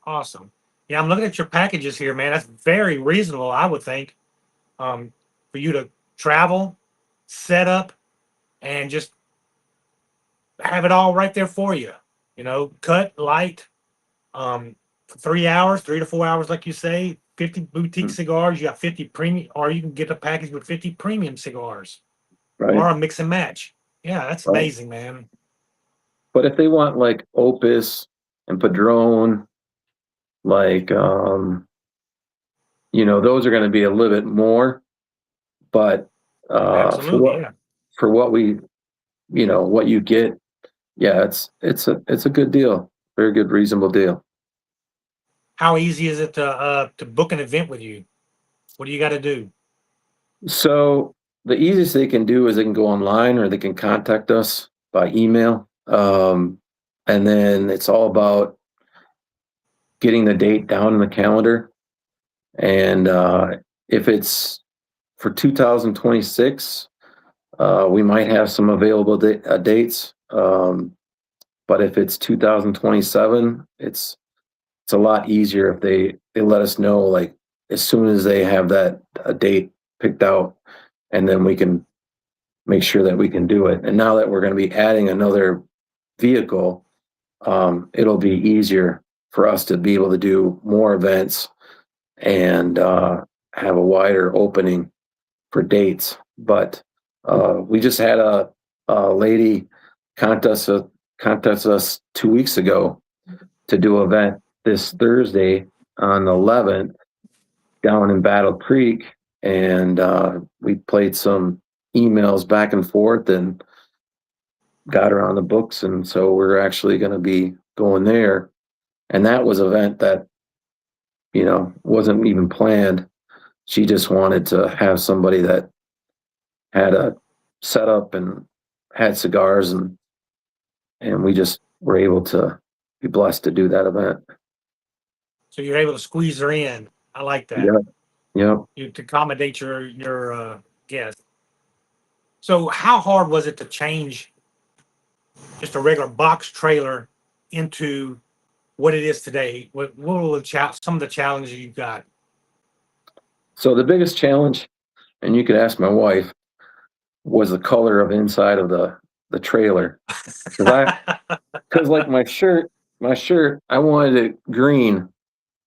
[SPEAKER 3] Awesome. Yeah, I'm looking at your packages here, man. That's very reasonable, I would think, for you to travel, set up, and just have it all right there for you. You know, cut, light, for 3 hours, 3 to 4 hours, like you say. 50 boutique cigars. You got 50 premium, or you can get a package with 50 premium cigars,
[SPEAKER 4] Right.
[SPEAKER 3] or a mix and match. Yeah, that's
[SPEAKER 4] Right.
[SPEAKER 3] amazing, man.
[SPEAKER 4] But if they want like Opus and Padron, like you know, those are going to be a little bit more, but
[SPEAKER 3] Absolutely, yeah.
[SPEAKER 4] for what we, you know, what you get, yeah, it's a good deal, very good, reasonable deal.
[SPEAKER 3] How easy is it to book an event with you? What do you got to do?
[SPEAKER 4] So the easiest they can do is they can go online or they can contact us by email, and then it's all about getting the date down in the calendar. And if it's for 2026, we might have some available dates. But if it's 2027, it's a lot easier if they let us know like as soon as they have that a date picked out, and then we can make sure that we can do it. And now that we're going to be adding another vehicle, it'll be easier for us to be able to do more events and have a wider opening for dates. But we just had a lady contact us 2 weeks ago to do an event this Thursday on the 11th down in Battle Creek, and we played some emails back and forth and got her on the books, and so we're actually going to be going there. And that was an event that, you know, wasn't even planned. She just wanted to have somebody that had a setup and had cigars, and we just were able to be blessed to do that event.
[SPEAKER 3] So you're able to squeeze her in. I like that.
[SPEAKER 4] Yeah. Yep.
[SPEAKER 3] You to accommodate your guests. So how hard was it to change just a regular box trailer into what it is today? What were some of the challenges you got?
[SPEAKER 4] So the biggest challenge, and you could ask my wife, was the color of inside of the trailer. Because like my shirt, I wanted it green.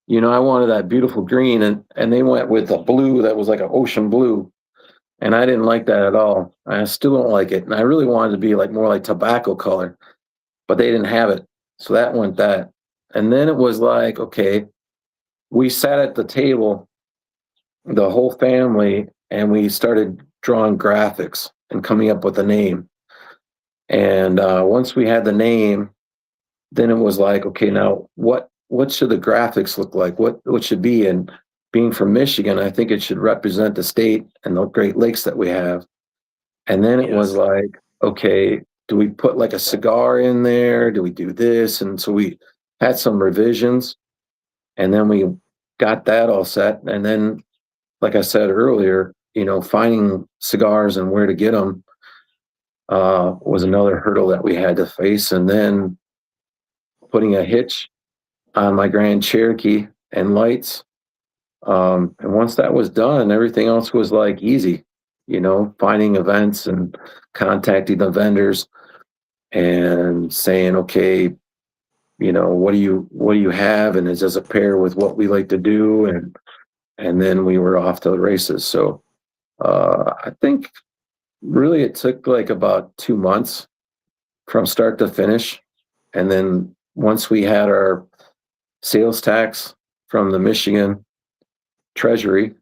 [SPEAKER 4] You know, I wanted that beautiful green, and they went with a blue that was like an ocean blue, and I didn't like that at all. I still don't like it, and I really wanted to be like more like tobacco color, but they didn't have it, so that went that. And then it was like, okay, we sat at the table, the whole family, and we started drawing graphics. and coming up with a name. And once we had the name, then it was like, okay, now what should the graphics look like? What should be? And being from Michigan, I think it should represent the state and the Great Lakes that we have. And then it was
[SPEAKER 3] Yes.
[SPEAKER 4] like, okay, do we put like a cigar in there? Do we do this? And so we had some revisions, and then we got that all set. And then, like I said earlier, finding cigars and where to get them was another hurdle that we had to face. And then putting a hitch on my Grand Cherokee and lights. And once that was done, everything else was like easy, finding events and contacting the vendors and saying, okay, what do you have? And does it pair with what we like to do? And then we were off to the races. So I think really it took like about 2 months from start to finish. And then once we had our sales tax from the Michigan Treasury,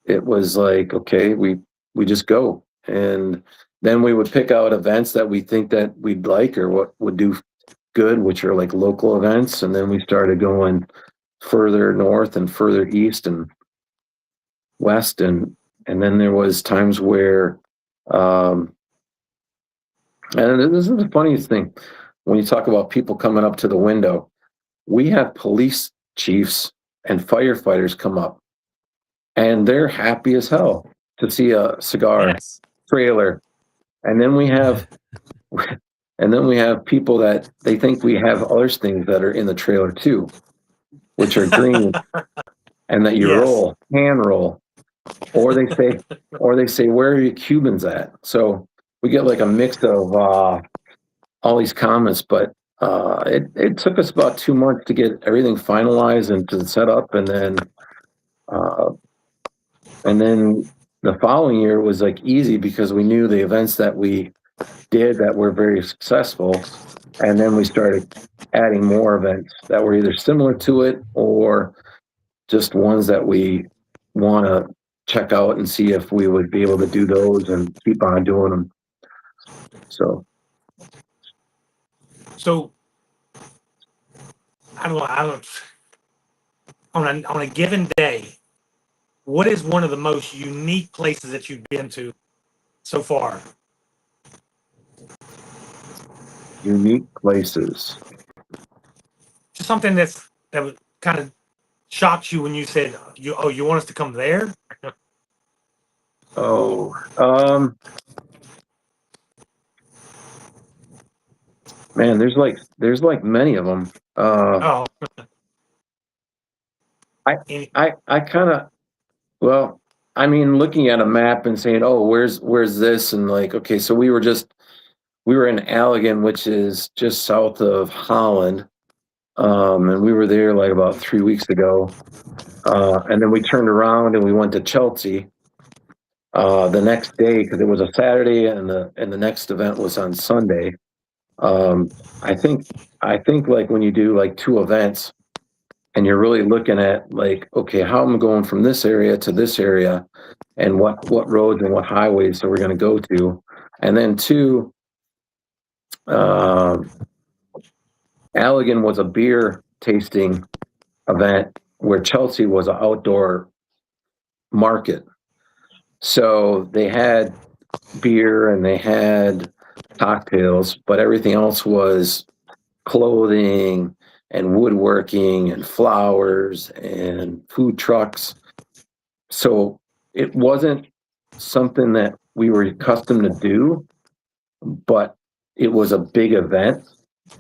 [SPEAKER 4] it was like, okay, we just go. And then we would pick out events that we think that we'd like or what would do good, which are like local events. And then we started going further north and further east and west. And then there was times where, and this is the funniest thing, when you talk about people coming up to the window, we have police chiefs and firefighters come up, and they're happy as hell to see a cigar
[SPEAKER 3] Yes.
[SPEAKER 4] trailer. And then we have people that they think we have other things that are in the trailer too, which are green, and that you
[SPEAKER 3] Yes.
[SPEAKER 4] hand roll, or they say, where are your Cubans at? So we get like a mix of all these comments, but it took us about 2 months to get everything finalized and to set up, and then the following year was like easy because we knew the events that we did that were very successful, and then we started adding more events that were either similar to it or just ones that we want to check out and see if we would be able to do those and keep on doing them. So
[SPEAKER 3] I don't on a given day, what is one of the most unique places that you've been to so far?
[SPEAKER 4] unique places.
[SPEAKER 3] Just something that was kind of shocked you when you said, you want us to come there?
[SPEAKER 4] Oh, man, there's like many of them.
[SPEAKER 3] Oh, any-
[SPEAKER 4] I kind of, well, I mean, looking at a map and saying, oh, where's this? And like, okay, so we were in Allegan, which is just south of Holland. And we were there like about 3 weeks ago. And then we turned around and we went to Chelsea the next day because it was a Saturday and the next event was on Sunday. I think like when you do like 2 events and you're really looking at like, okay, how am I going from this area to this area, and what roads and what highways so we're going to go to, and then 2, Allegan was a beer tasting event where Chelsea was an outdoor market. So they had beer and they had cocktails, but everything else was clothing and woodworking and flowers and food trucks. So it wasn't something that we were accustomed to do, but it was a big event,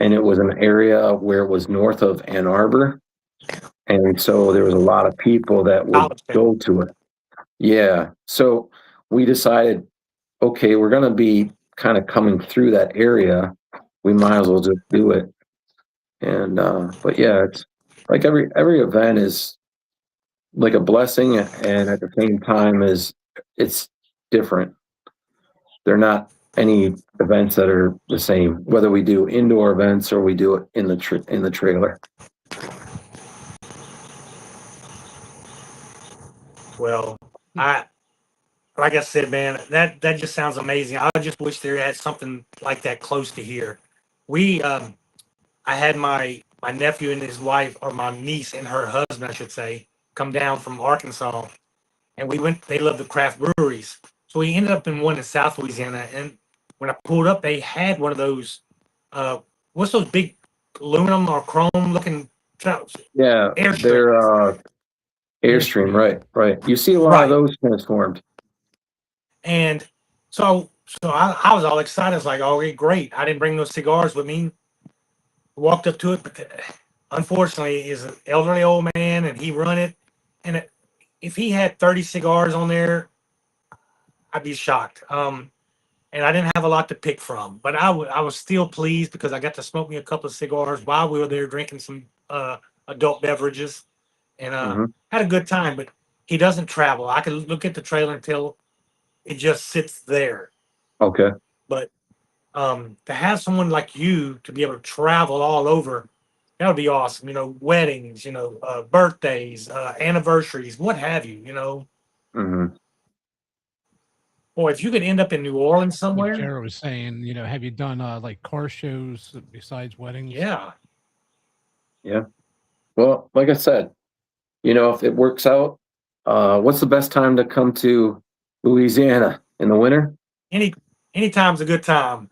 [SPEAKER 4] and it was an area where it was north of Ann Arbor. And so there was a lot of people that would go to it. Yeah. So we decided, okay, we're going to be kind of coming through that area. We might as well just do it. And, but yeah, it's like every event is like a blessing, and at the same time it's different. They're not any events that are the same, whether we do indoor events or we do it in the trailer.
[SPEAKER 3] well, like I said, man, that just sounds amazing. I just wish there had something like that close to here. We I had my nephew and his wife, or my niece and her husband, I should say, come down from Arkansas, and we went. They love the craft breweries, so we ended up in one in South Louisiana. And when I pulled up, they had one of those. Uh, what's those big aluminum or chrome looking
[SPEAKER 4] Yeah,
[SPEAKER 3] airstream?
[SPEAKER 4] they're Airstream,
[SPEAKER 2] Airstream.
[SPEAKER 4] right. You see a lot of
[SPEAKER 3] Right.
[SPEAKER 4] those transformed.
[SPEAKER 3] And so I was all excited. I was like, "Oh, great!" I didn't bring those cigars with me. Walked up to it, but unfortunately, he's an elderly old man, and he run it. And if he had 30 cigars on there, I'd be shocked. And I didn't have a lot to pick from, but I was still pleased because I got to smoke me a couple of cigars while we were there drinking some adult beverages, and
[SPEAKER 4] Hmm.
[SPEAKER 3] had a good time. But he doesn't travel. I can look at the trailer and tell it just sits there.
[SPEAKER 4] Okay.
[SPEAKER 3] But to have someone like you to be able to travel all over, that would be awesome. Weddings, birthdays, anniversaries, what have you.
[SPEAKER 4] Hmm.
[SPEAKER 3] Boy, if you could end up in New Orleans
[SPEAKER 2] What
[SPEAKER 3] somewhere,
[SPEAKER 2] Jared was saying, have you done like car shows besides weddings?
[SPEAKER 3] yeah.
[SPEAKER 4] Yeah. Well, like I said, if it works out, what's the best time to come to Louisiana in the winter?
[SPEAKER 3] Any anytime's a good time.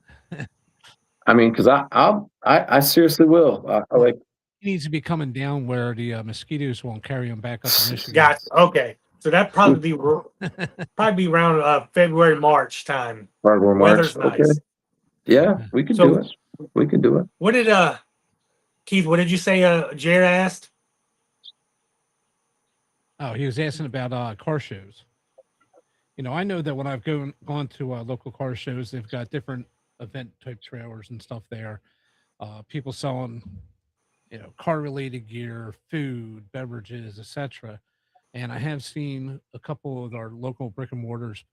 [SPEAKER 4] I mean, because I seriously will. I
[SPEAKER 2] Well,
[SPEAKER 4] like,
[SPEAKER 2] he needs to be coming down where the mosquitoes won't carry him back up to Michigan.
[SPEAKER 3] Got okay. So that probably be around February, March time.
[SPEAKER 4] hardware March.
[SPEAKER 3] Weather's
[SPEAKER 4] Okay.
[SPEAKER 3] nice.
[SPEAKER 4] Yeah, we could do
[SPEAKER 3] So
[SPEAKER 4] it. We could do it.
[SPEAKER 3] what did Keith? What did you say? Jared asked.
[SPEAKER 2] Oh, he was asking about car shows. I know that when I've gone to local car shows, they've got different event type trailers and stuff there. People selling, car related gear, food, beverages, etc. And I have seen a couple of our local brick and mortars,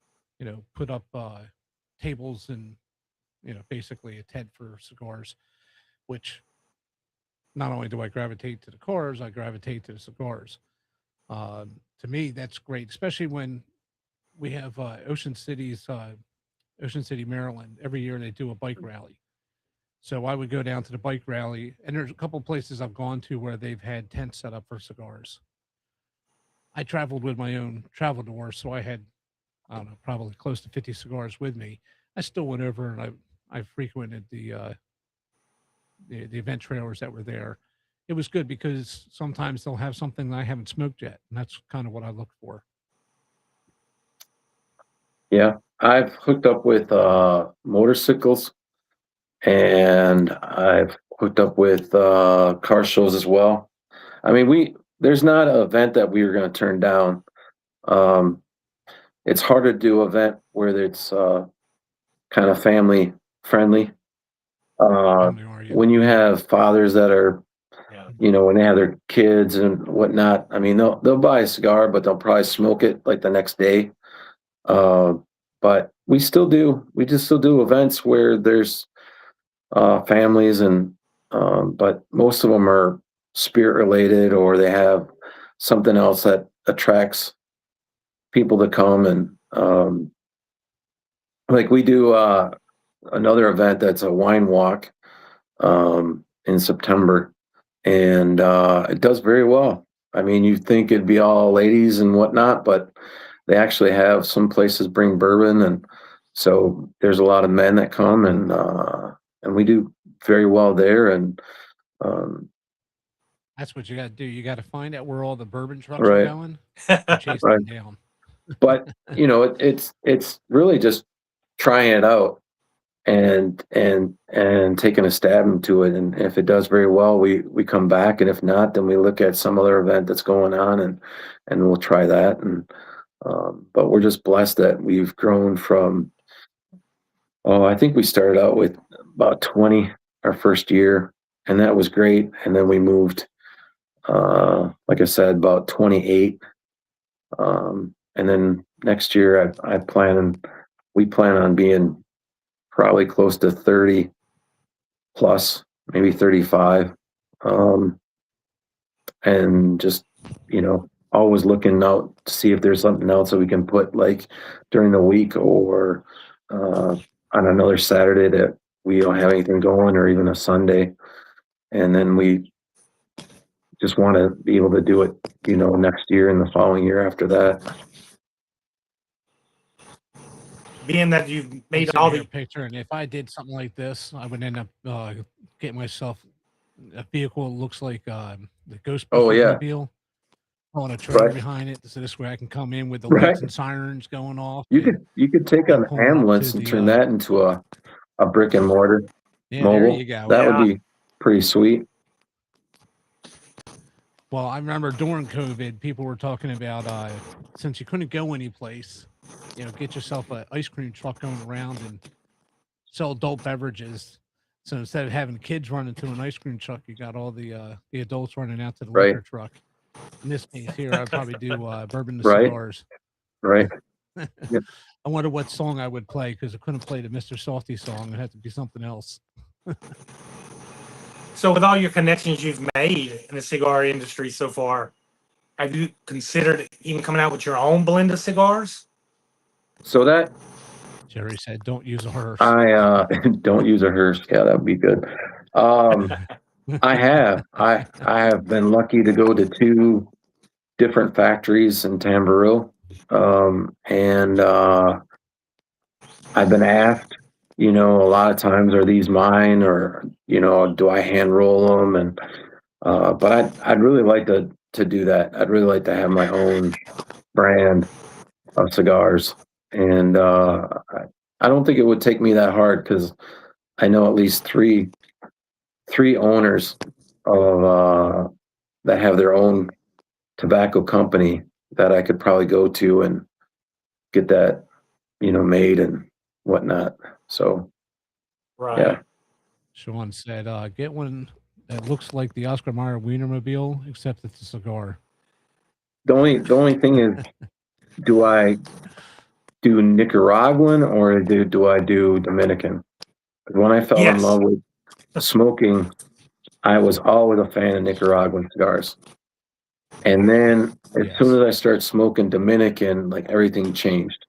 [SPEAKER 2] put up tables and basically a tent for cigars, which not only do I gravitate to the cars, I gravitate to the cigars. To me, that's great, especially when we have Ocean City, Maryland. Every year they do a bike rally. So I would go down to the bike rally, and there's a couple places I've gone to where they've had tents set up for cigars. I traveled with my own travel door, so I had, I don't know, probably close to 50 cigars with me. I still went over and I frequented the event trailers that were there. It was good because sometimes they'll have something that I haven't smoked yet, and that's kind of what I look for.
[SPEAKER 4] Yeah, I've hooked up with motorcycles, and I've hooked up with car shows as well. I mean, there's not an event that we were going to turn down. Um, it's hard to do an event where it's kind of family friendly.
[SPEAKER 2] Family oriented.
[SPEAKER 4] When you have fathers that are,
[SPEAKER 3] Yeah.
[SPEAKER 4] when they have their kids and whatnot, I mean, they'll buy a cigar, but they'll probably smoke it like the next day. Uh, but we just still do events where there's families, and but most of them are spirit related, or they have something else that attracts people to come. And like we do another event that's a wine walk in September, and it does very well. I mean, you think it'd be all ladies and whatnot, but they actually have some places bring bourbon, and so there's a lot of men that come, and we do very well there. And um,
[SPEAKER 2] That's what you got to do. You got to find out where all the bourbon trucks are
[SPEAKER 4] right,
[SPEAKER 2] going and chase
[SPEAKER 4] right.
[SPEAKER 2] them down.
[SPEAKER 4] But it's really just trying it out, and taking a stab into it. And if it does very well, we come back, and if not, then we look at some other event that's going on, and we'll try that. And but we're just blessed that we've grown from, I think we started out with about 20 our first year, and that was great. And then we moved, like I said, about 28. And then next year we plan on being probably close to 30 plus, maybe 35. And just, always looking out to see if there's something else that we can put like during the week or on another Saturday that we don't have anything going, or even a Sunday. And then we just want to be able to do it, next year and the following year after that.
[SPEAKER 3] Being that you've
[SPEAKER 2] I'm
[SPEAKER 3] made
[SPEAKER 2] sitting
[SPEAKER 3] all
[SPEAKER 2] here
[SPEAKER 3] the
[SPEAKER 2] picturing if I did something like this, I would end up getting myself a vehicle that looks like the Ghostbusters
[SPEAKER 4] Oh, yeah.
[SPEAKER 2] mobile, on a trailer
[SPEAKER 4] Right.
[SPEAKER 2] behind it, so this way I can come in with the
[SPEAKER 4] Right.
[SPEAKER 2] lights and sirens going off.
[SPEAKER 4] You could take
[SPEAKER 2] and
[SPEAKER 4] an
[SPEAKER 2] pull up
[SPEAKER 4] ambulance
[SPEAKER 2] to
[SPEAKER 4] and
[SPEAKER 2] the,
[SPEAKER 4] turn that into a brick and mortar
[SPEAKER 2] Yeah, there
[SPEAKER 4] mobile.
[SPEAKER 2] you go.
[SPEAKER 4] That
[SPEAKER 3] Yeah.
[SPEAKER 4] would be pretty sweet.
[SPEAKER 2] Well, I remember during COVID, people were talking about since you couldn't go any place, get yourself an ice cream truck going around and sell adult beverages. So instead of having kids running to an ice cream truck, you got all the adults running out to the
[SPEAKER 4] Right.
[SPEAKER 2] liquor truck. In this case here, I'd probably do bourbon to
[SPEAKER 4] Right.
[SPEAKER 2] cigars.
[SPEAKER 4] Right.
[SPEAKER 2] I wonder what song I would play, because I couldn't play the Mr. Softy song. It had to be something else.
[SPEAKER 3] So with all your connections you've made in the cigar industry so far, have you considered even coming out with your own blend of cigars?
[SPEAKER 4] So that
[SPEAKER 2] Jerry said, "Don't use a hearse."
[SPEAKER 4] I don't use a hearse. Yeah, that would be good. I have been lucky to go to 2 different factories in Tamboril. And I've been asked, a lot of times, are these mine, or, do I hand roll them? And, but I'd really like to do that. I'd really like to have my own brand of cigars. And, I don't think it would take me that hard, because I know at least three owners of, that have their own tobacco company that I could probably go to and get that, made and whatnot. So,
[SPEAKER 3] Right.
[SPEAKER 4] yeah.
[SPEAKER 2] Sean said, "Get one that looks like the Oscar Mayer Wienermobile, except it's a cigar."
[SPEAKER 4] The only thing is, do I do Nicaraguan or do I do Dominican? When I fell in
[SPEAKER 3] Yes.
[SPEAKER 4] love with smoking, I was always a fan of Nicaraguan cigars. And then as
[SPEAKER 2] Yes.
[SPEAKER 4] soon as I started smoking Dominican, like, everything changed.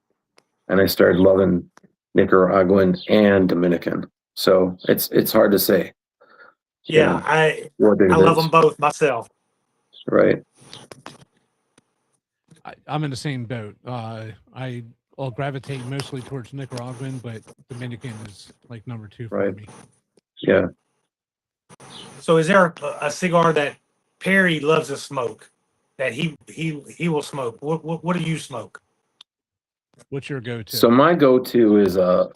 [SPEAKER 4] And I started loving Nicaraguan and Dominican. So it's hard to say.
[SPEAKER 3] Yeah, I
[SPEAKER 4] what it
[SPEAKER 3] love
[SPEAKER 4] is.
[SPEAKER 3] them both myself.
[SPEAKER 4] Right.
[SPEAKER 2] I'm in the same boat. I'll gravitate mostly towards Nicaraguan, but Dominican is like number 2 for
[SPEAKER 4] Right.
[SPEAKER 2] me.
[SPEAKER 4] Yeah.
[SPEAKER 3] So is there a cigar that Perry loves to smoke that he will smoke? What do you smoke?
[SPEAKER 2] What's your go-to?
[SPEAKER 4] So my go-to is a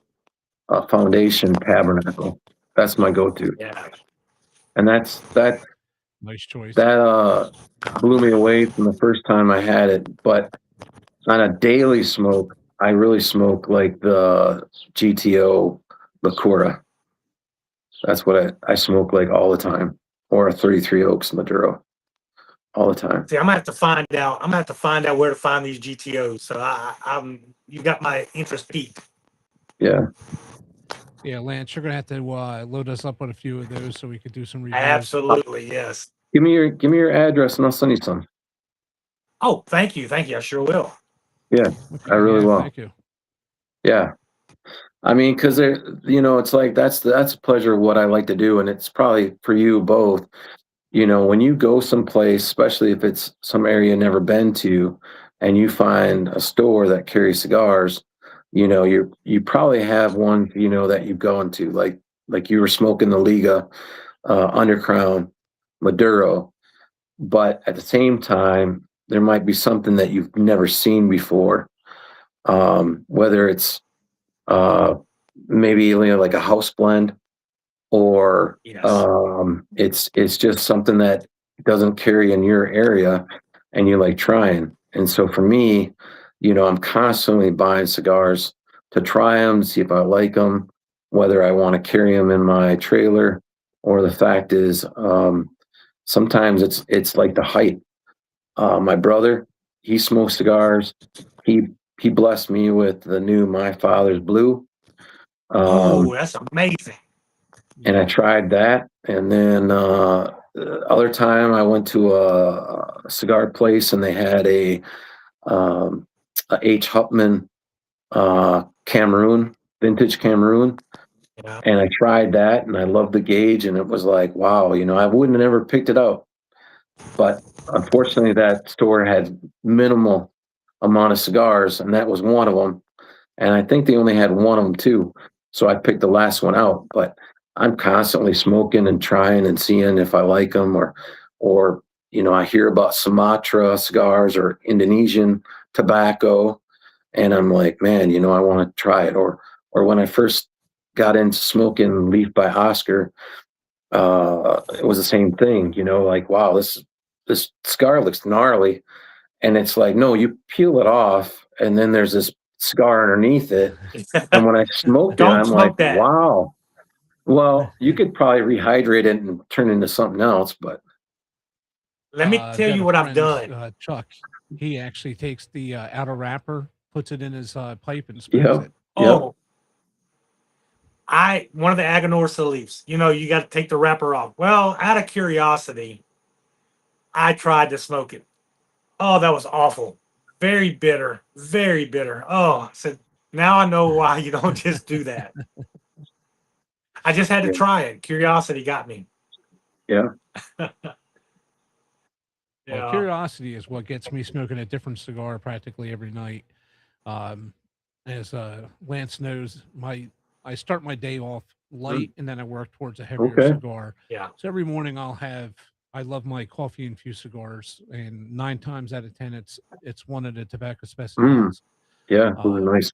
[SPEAKER 4] Foundation Tabernacle. That's my go-to.
[SPEAKER 3] Yeah.
[SPEAKER 4] And that
[SPEAKER 2] Nice choice.
[SPEAKER 4] blew me away from the first time I had it. But on a daily smoke, I really smoke like the GTO Lacura. That's what I smoke like all the time, or a 33 Oaks Maduro, all the time.
[SPEAKER 3] See, I'm gonna have to find out. I'm gonna have to find out where to find these GTOs. So you got my interest peaked.
[SPEAKER 4] Yeah.
[SPEAKER 2] Yeah, Lance, you're gonna have to load us up on a few of those so we could do some reviews.
[SPEAKER 3] Absolutely, yes.
[SPEAKER 4] Give me your address and I'll send you some.
[SPEAKER 3] Oh, thank you. I sure will.
[SPEAKER 4] Yeah,
[SPEAKER 2] Okay,
[SPEAKER 4] I really will.
[SPEAKER 2] Thank you.
[SPEAKER 4] Yeah. I mean, because it's like that's a pleasure of what I like to do, and it's probably for you both. When you go someplace, especially if it's some area you've never been to, and you find a store that carries cigars, you probably have one, that you've gone to, like you were smoking the Liga, Undercrown, Maduro, but at the same time, there might be something that you've never seen before, whether it's maybe like a house blend, or
[SPEAKER 3] Yes.
[SPEAKER 4] it's just something that doesn't carry in your area and you like trying. And so for me, I'm constantly buying cigars to try them, see if I like them, whether I want to carry them in my trailer, or the fact is, sometimes it's like the height. My brother, he smokes cigars. He blessed me with the new My Father's Blue.
[SPEAKER 3] Oh, that's amazing.
[SPEAKER 4] And I tried that, and then the other time I went to a cigar place and they had a H. Hupman Cameroon, vintage Cameroon.
[SPEAKER 3] Yeah.
[SPEAKER 4] And I tried that and I loved the gauge and it was like, wow, I wouldn't have never picked it up. But unfortunately, that store had minimal amount of cigars and that was one of them. And I think they only had one of them too. So I picked the last one out, but I'm constantly smoking and trying and seeing if I like them or, I hear about Sumatra cigars or Indonesian tobacco. And I'm like, man, I want to try it. Or when I first got into smoking Leaf by Oscar, it was the same thing, like, wow, this cigar looks gnarly. And it's like, no, you peel it off and then there's this cigar underneath it. And when I smoked it,
[SPEAKER 3] Don't
[SPEAKER 4] I'm like,
[SPEAKER 3] smoke that.
[SPEAKER 4] wow. Well, you could probably rehydrate it and turn it into something else, but
[SPEAKER 3] Let me tell
[SPEAKER 2] Got
[SPEAKER 3] you
[SPEAKER 2] a
[SPEAKER 3] what I've
[SPEAKER 2] friend,
[SPEAKER 3] done.
[SPEAKER 2] Chuck. He actually takes the outer wrapper, puts it in his pipe, and smokes
[SPEAKER 4] yeah,
[SPEAKER 2] it.
[SPEAKER 3] Oh, one of the Aganorsa leaves. You got to take the wrapper off. Well, out of curiosity, I tried to smoke it. Oh, that was awful. Very bitter. Very bitter. Oh, I said, now I know why you don't just do that. I just had to
[SPEAKER 4] yeah,
[SPEAKER 3] try it. Curiosity got me.
[SPEAKER 4] yeah.
[SPEAKER 2] Well,
[SPEAKER 3] Yeah.
[SPEAKER 2] curiosity is what gets me smoking a different cigar practically every night. Um, as Lance knows, I start my day off light and then I work towards a heavier
[SPEAKER 4] Okay.
[SPEAKER 2] cigar.
[SPEAKER 3] Yeah.
[SPEAKER 2] So every morning I love my coffee infused cigars, and 9 times out of 10, it's one of the tobacco specialties.
[SPEAKER 4] Yeah, those are nice.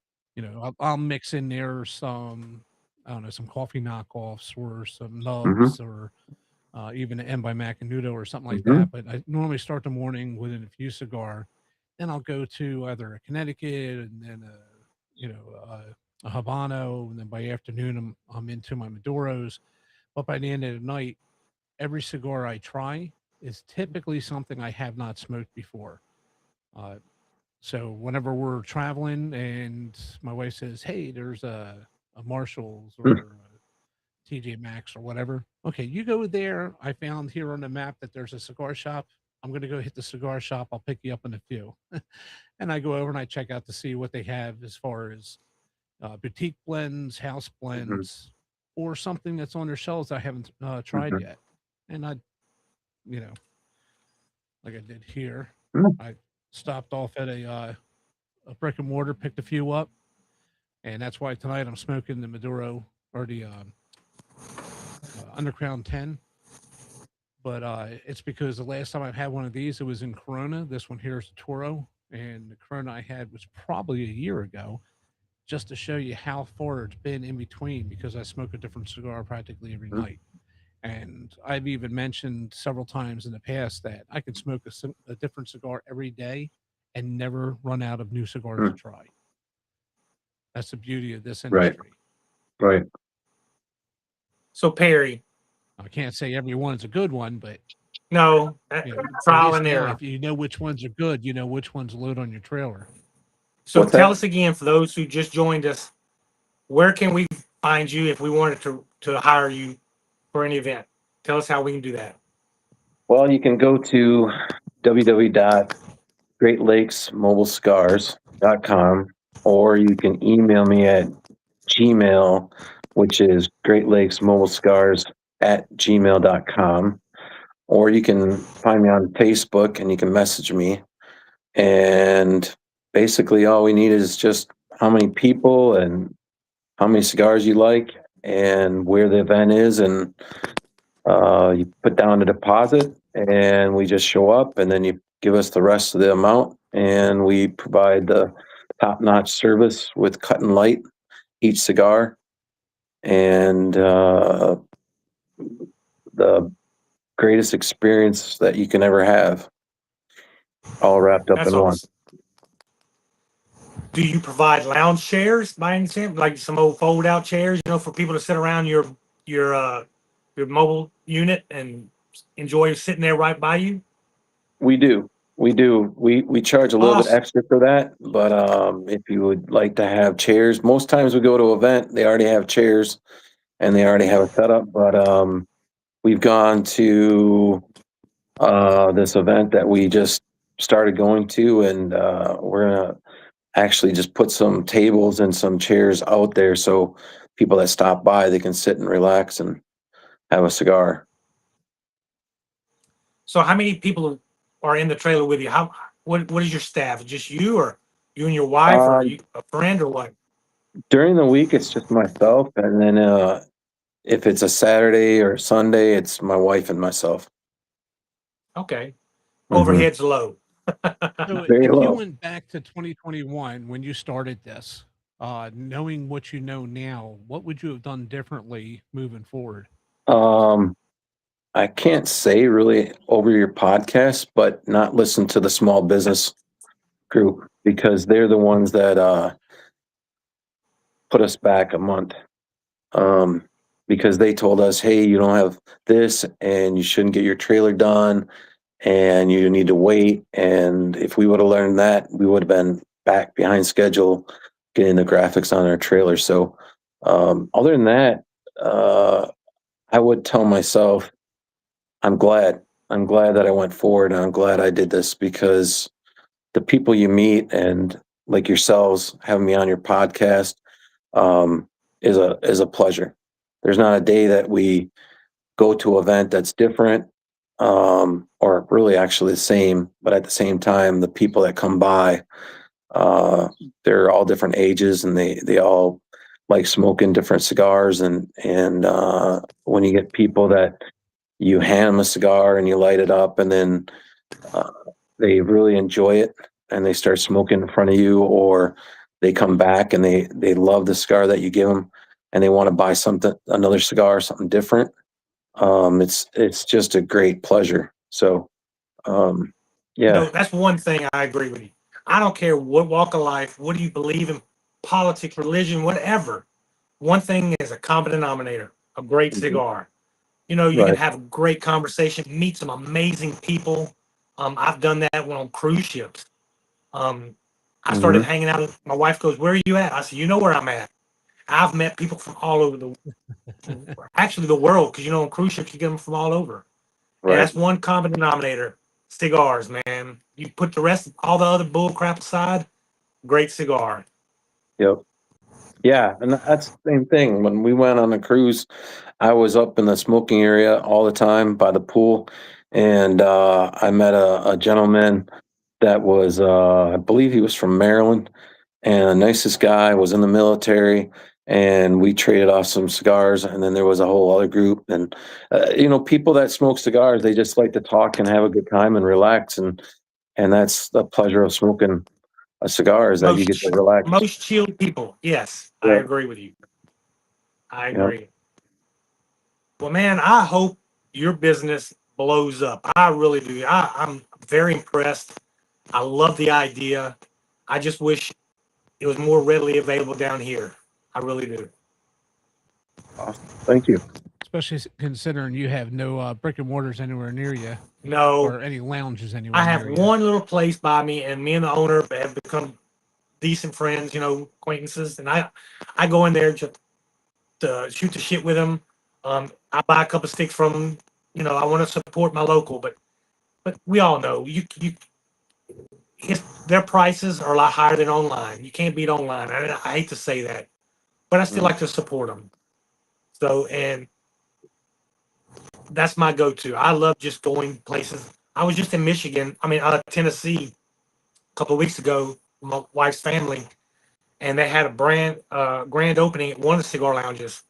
[SPEAKER 2] I'll mix in there some, I don't know, some coffee knockoffs or some
[SPEAKER 4] Mm-hmm,
[SPEAKER 2] nubs or even an M by Macanudo or something like
[SPEAKER 4] mm-hmm,
[SPEAKER 2] that. But I normally start the morning with an infused cigar. Then I'll go to either a Connecticut and then a Habano, and then by afternoon I'm into my Maduros. But by the end of the night, every cigar I try is typically something I have not smoked before. Uh, so whenever we're traveling and my wife says, "Hey, there's a Marshalls or a TJ Maxx or whatever," okay, you go there. I found here on the map that there's a cigar shop. I'm going to go hit the cigar shop. I'll pick you up in a few. And I go over and I check out to see what they have as far as boutique blends, house
[SPEAKER 4] mm-hmm,
[SPEAKER 2] blends, or something that's on their shelves I haven't tried
[SPEAKER 4] mm-hmm.
[SPEAKER 2] yet. And you know, like I did here,
[SPEAKER 4] Mm.
[SPEAKER 2] I stopped off at a brick and mortar, picked a few up, and that's why tonight I'm smoking the Maduro or the Underground 10. But it's because the last time I've had one of these, it was in Corona. This one here is a Toro, and the Corona I had was probably a year ago. Just to show you how far it's been in between, because I smoke a different cigar practically every
[SPEAKER 4] Mm.
[SPEAKER 2] night. And I've even mentioned several times in the past that I can smoke a different cigar every day and never run out of new cigars to
[SPEAKER 4] Mm.
[SPEAKER 2] try. That's the beauty of this
[SPEAKER 4] Right,
[SPEAKER 2] industry.
[SPEAKER 4] right.
[SPEAKER 3] So Perry,
[SPEAKER 2] I can't say every one's a good one, but
[SPEAKER 3] no,
[SPEAKER 2] at
[SPEAKER 3] trial
[SPEAKER 2] least
[SPEAKER 3] and
[SPEAKER 2] now,
[SPEAKER 3] error.
[SPEAKER 2] if you know which ones are good, you know which ones to load on your trailer.
[SPEAKER 3] So
[SPEAKER 4] What's
[SPEAKER 3] tell
[SPEAKER 4] that?
[SPEAKER 3] us again, for those who just joined us, where can we find you if we wanted to hire you for any event? Tell us how we can do that.
[SPEAKER 4] Well, you can go to www.greatlakesmobilecigars.com or you can email me at Gmail, which is greatlakesmobilecigars@gmail.com. Or you can find me on Facebook and you can message me. And basically, all we need is just how many people and how many cigars you like and where the event is. And you put down a deposit and we just show up and then you give us the rest of the amount. And we provide the top notch service with cut and light each cigar. And the greatest experience that you can ever have, all wrapped up
[SPEAKER 3] That's
[SPEAKER 4] in one.
[SPEAKER 3] awesome. Do you provide lounge chairs by any chance, like some old fold-out chairs, for people to sit around your mobile unit and enjoy sitting there right by you?
[SPEAKER 4] We do. We do. We charge a little bit
[SPEAKER 3] Awesome.
[SPEAKER 4] extra for that, but if you would like to have chairs, most times we go to an event, they already have chairs and they already have a setup, but we've gone to this event that we just started going to, and we're gonna actually just put some tables and some chairs out there so people that stop by, they can sit and relax and have a cigar.
[SPEAKER 3] So how many people are in the trailer with you? What is your staff? Just you, or you and your wife, or
[SPEAKER 4] Um,
[SPEAKER 3] you, a friend, or what?
[SPEAKER 4] During the week, it's just myself, and then if it's a Saturday or Sunday, it's my wife and myself.
[SPEAKER 3] Okay.
[SPEAKER 4] Hmm.
[SPEAKER 3] Overhead's low.
[SPEAKER 2] So
[SPEAKER 4] Very
[SPEAKER 2] if you
[SPEAKER 4] low.
[SPEAKER 2] went back to 2021 when you started this, knowing what you know now, what would you have done differently moving forward?
[SPEAKER 4] Um, I can't say really over your podcast, but not listen to the small business group because they're the ones that put us back a month. Um, because they told us, hey, you don't have this and you shouldn't get your trailer done and you need to wait. And if we would have learned that, we would have been back behind schedule getting the graphics on our trailer. So, other than that, I would tell myself, I'm glad. I'm glad that I went forward and I'm glad I did this because the people you meet and like yourselves having me on your podcast um, is a pleasure. There's not a day that we go to an event that's different or really actually the same, but at the same time, the people that come by, uh, they're all different ages and they all like smoking different cigars and when you get people that you hand them a cigar and you light it up and then uh, they really enjoy it and they start smoking in front of you or they come back and they love the cigar that you give them and they want to buy something another cigar something different. It's just a great pleasure. So um,
[SPEAKER 3] You
[SPEAKER 4] yeah.
[SPEAKER 3] know, that's one thing I agree with you. I don't care what walk of life, what do you believe in, politics, religion, whatever. One thing is a common denominator, a great
[SPEAKER 4] Mhm.
[SPEAKER 3] cigar. You know, you can
[SPEAKER 4] Right.
[SPEAKER 3] have a great conversation, meet some amazing people. I've done that when on cruise ships. Um, I started
[SPEAKER 4] Hmm.
[SPEAKER 3] hanging out. My wife goes, "Where are you at?" I said, "You know where I'm at." I've met people from all over actually the world, because you know on cruise ships you get them from all over. And
[SPEAKER 4] Right.
[SPEAKER 3] that's one common denominator: cigars, man. You put the rest, all the other bull crap aside, great cigar.
[SPEAKER 4] Yep. Yeah, and that's the same thing. When we went on a cruise, I was up in the smoking area all the time by the pool, and I met a gentleman that was, I believe he was from Maryland, and the nicest guy was in the military, and we traded off some cigars, and then there was a whole other group, and people that smoke cigars, they just like to talk and have a good time and relax, and that's the pleasure of smoking a cigar is that you get to
[SPEAKER 3] Most
[SPEAKER 4] relax.
[SPEAKER 3] most chilled people. Yes, I
[SPEAKER 4] Yeah,
[SPEAKER 3] agree with you. I
[SPEAKER 4] yeah.
[SPEAKER 3] agree. Well, man, I hope your business blows up. I really do. I'm very impressed. I love the idea. I just wish it was more readily available down here. I really do.
[SPEAKER 4] Awesome. Thank you.
[SPEAKER 2] Especially considering you have no brick and mortars anywhere near you
[SPEAKER 3] No,
[SPEAKER 2] or any lounges
[SPEAKER 3] I
[SPEAKER 2] anywhere
[SPEAKER 3] have
[SPEAKER 2] near you.
[SPEAKER 3] one little place by me, and me and the owner have become decent friends, you know, acquaintances. And I go in there just to shoot the shit with them. I buy a couple sticks from them. You know, I want to support my local, but we all know you their prices are a lot higher than online. You can't beat online. I hate to say that, but I still
[SPEAKER 4] Mhm.
[SPEAKER 3] like to support them. So, and that's my go-to. I love just going places. I was just in Michigan. I mean, Tennessee a couple of weeks ago. My wife's family, and they had a grand opening at one of the cigar lounges.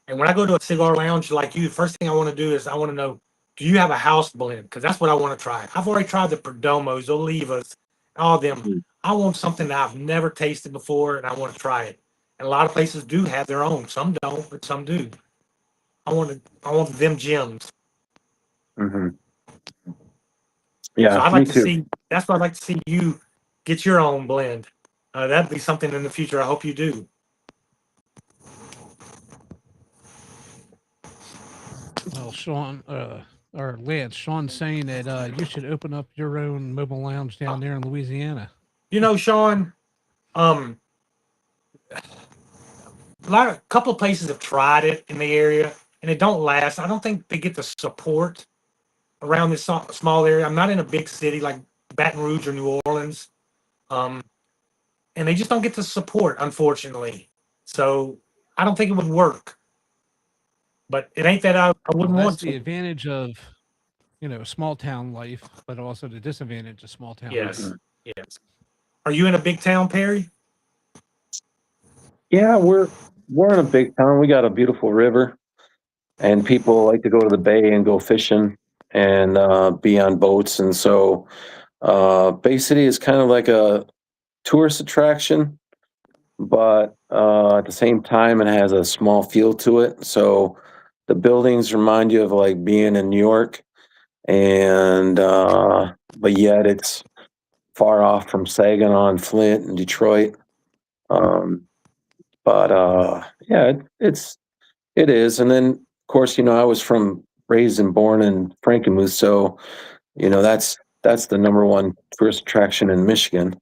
[SPEAKER 3] And when I go to a cigar lounge like you, the first thing I want to do is I want to know, do you have a house blend? Because that's what I want to try. I've already tried the Perdomos, Olivas, all of them.
[SPEAKER 4] Mhm.
[SPEAKER 3] I want something that I've never tasted before, and I want to try it. And a lot of places do have their own. Some don't, but some do. I want them gems.
[SPEAKER 4] Mhm.
[SPEAKER 3] So
[SPEAKER 4] Yeah,
[SPEAKER 3] I'd
[SPEAKER 4] me
[SPEAKER 3] like to
[SPEAKER 4] too.
[SPEAKER 3] see. That's what I'd like to see you get your own blend. That'd be something in the future. I hope you do.
[SPEAKER 2] Well, Sean, or Lance, Sean's saying that you should open up your own mobile lounge down there in Louisiana.
[SPEAKER 3] You know, Sean. Um, a couple of places have tried it in the area, and it don't last. I don't think they get the support around this small area. I'm not in a big city like Baton Rouge or New Orleans, and they just don't get the support, unfortunately. So I don't think it would work. But it ain't that I wouldn't
[SPEAKER 2] Well, that's
[SPEAKER 3] want
[SPEAKER 2] the
[SPEAKER 3] to.
[SPEAKER 2] advantage of, small town life, but also the disadvantage of small town life.
[SPEAKER 3] Yes, yes. Are you in a big town, Perry?
[SPEAKER 4] Yeah, we're in a big town. We got a beautiful river, and people like to go to the bay and go fishing and be on boats. And so, Bay City is kind of like a tourist attraction, but at the same time, it has a small feel to it. So the buildings remind you of like being in New York, and but yet it's far off from Saginaw and Flint and Detroit. Um, but yeah, it is. And then of course, I was raised and born in Frankenmuth, so that's the number one tourist attraction in Michigan,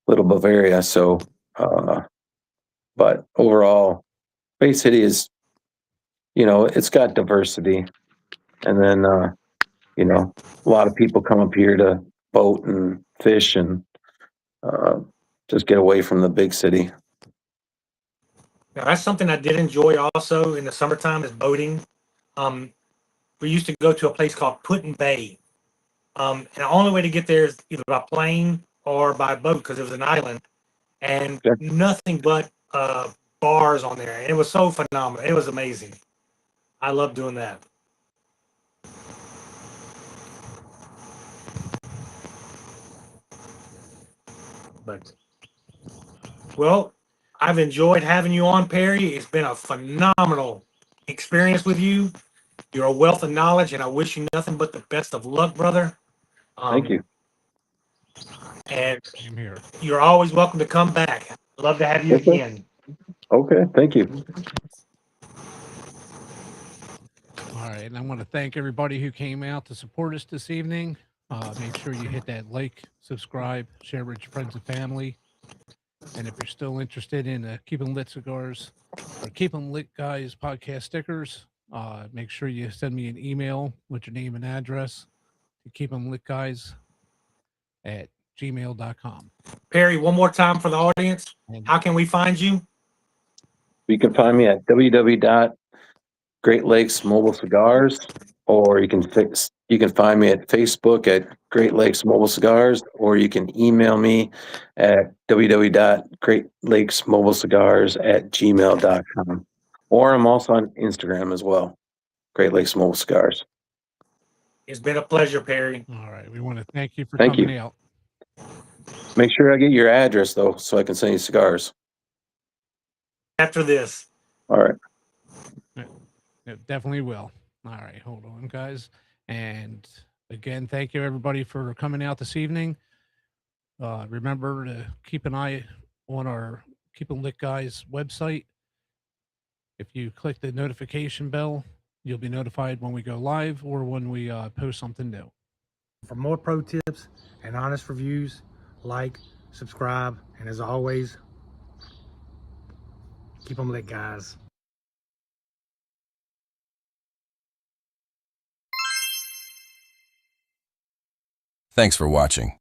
[SPEAKER 4] Little Bavaria. So, but overall, Bay City is, it's got diversity, and then a lot of people come up here to boat and fish and uh, just get away from the big city.
[SPEAKER 3] Now that's something I did enjoy also in the summertime is boating. Um, we used to go to a place called Putin Bay. And the only way to get there is either by plane or by boat because it was an island and
[SPEAKER 4] Sure.
[SPEAKER 3] nothing but bars on there. It was so phenomenal. It was amazing. I love doing that. But well, I've enjoyed having you on, Perry. It's been a phenomenal experience with you. You're a wealth of knowledge, and I wish you nothing but the best of luck, brother.
[SPEAKER 4] Thank you.
[SPEAKER 3] And
[SPEAKER 2] Same here.
[SPEAKER 3] you're always welcome to come back. Love to have you
[SPEAKER 4] Okay.
[SPEAKER 3] again.
[SPEAKER 4] Okay. Thank you.
[SPEAKER 2] All right, and I want to thank everybody who came out to support us this evening. Make sure you hit that like, subscribe, share with your friends and family. And if you're still interested in Keeping Lit Cigars or Keeping Lit Guys podcast stickers, make sure you send me an email with your name and address to keepemlitguys@gmail.com.
[SPEAKER 3] Perry, one more time for the audience.
[SPEAKER 2] And
[SPEAKER 3] How can we find you?
[SPEAKER 4] You can find me at Great Lakes Mobile Cigars, or you can find me at Facebook at Great Lakes Mobile Cigars, or you can email me at www.greatlakesmobilecigars@gmail.com. Or I'm also on Instagram as well, Great Lakes Mobile Cigars.
[SPEAKER 3] It's been a pleasure, Perry.
[SPEAKER 2] all right, we want to thank you for
[SPEAKER 4] Thank
[SPEAKER 2] coming
[SPEAKER 4] you.
[SPEAKER 2] out.
[SPEAKER 4] Make sure I get your address though, so I can send you cigars.
[SPEAKER 3] After this.
[SPEAKER 4] All right.
[SPEAKER 2] It definitely will. All right, hold on, guys. And again, thank you everybody for coming out this evening. Remember to keep an eye on our Keeping Lit Guys website. If you click the notification bell, you'll be notified when we go live or when we post something new.
[SPEAKER 3] For more pro tips and honest reviews, like, subscribe, and as always, keep them lit, guys.
[SPEAKER 5] Thanks for watching.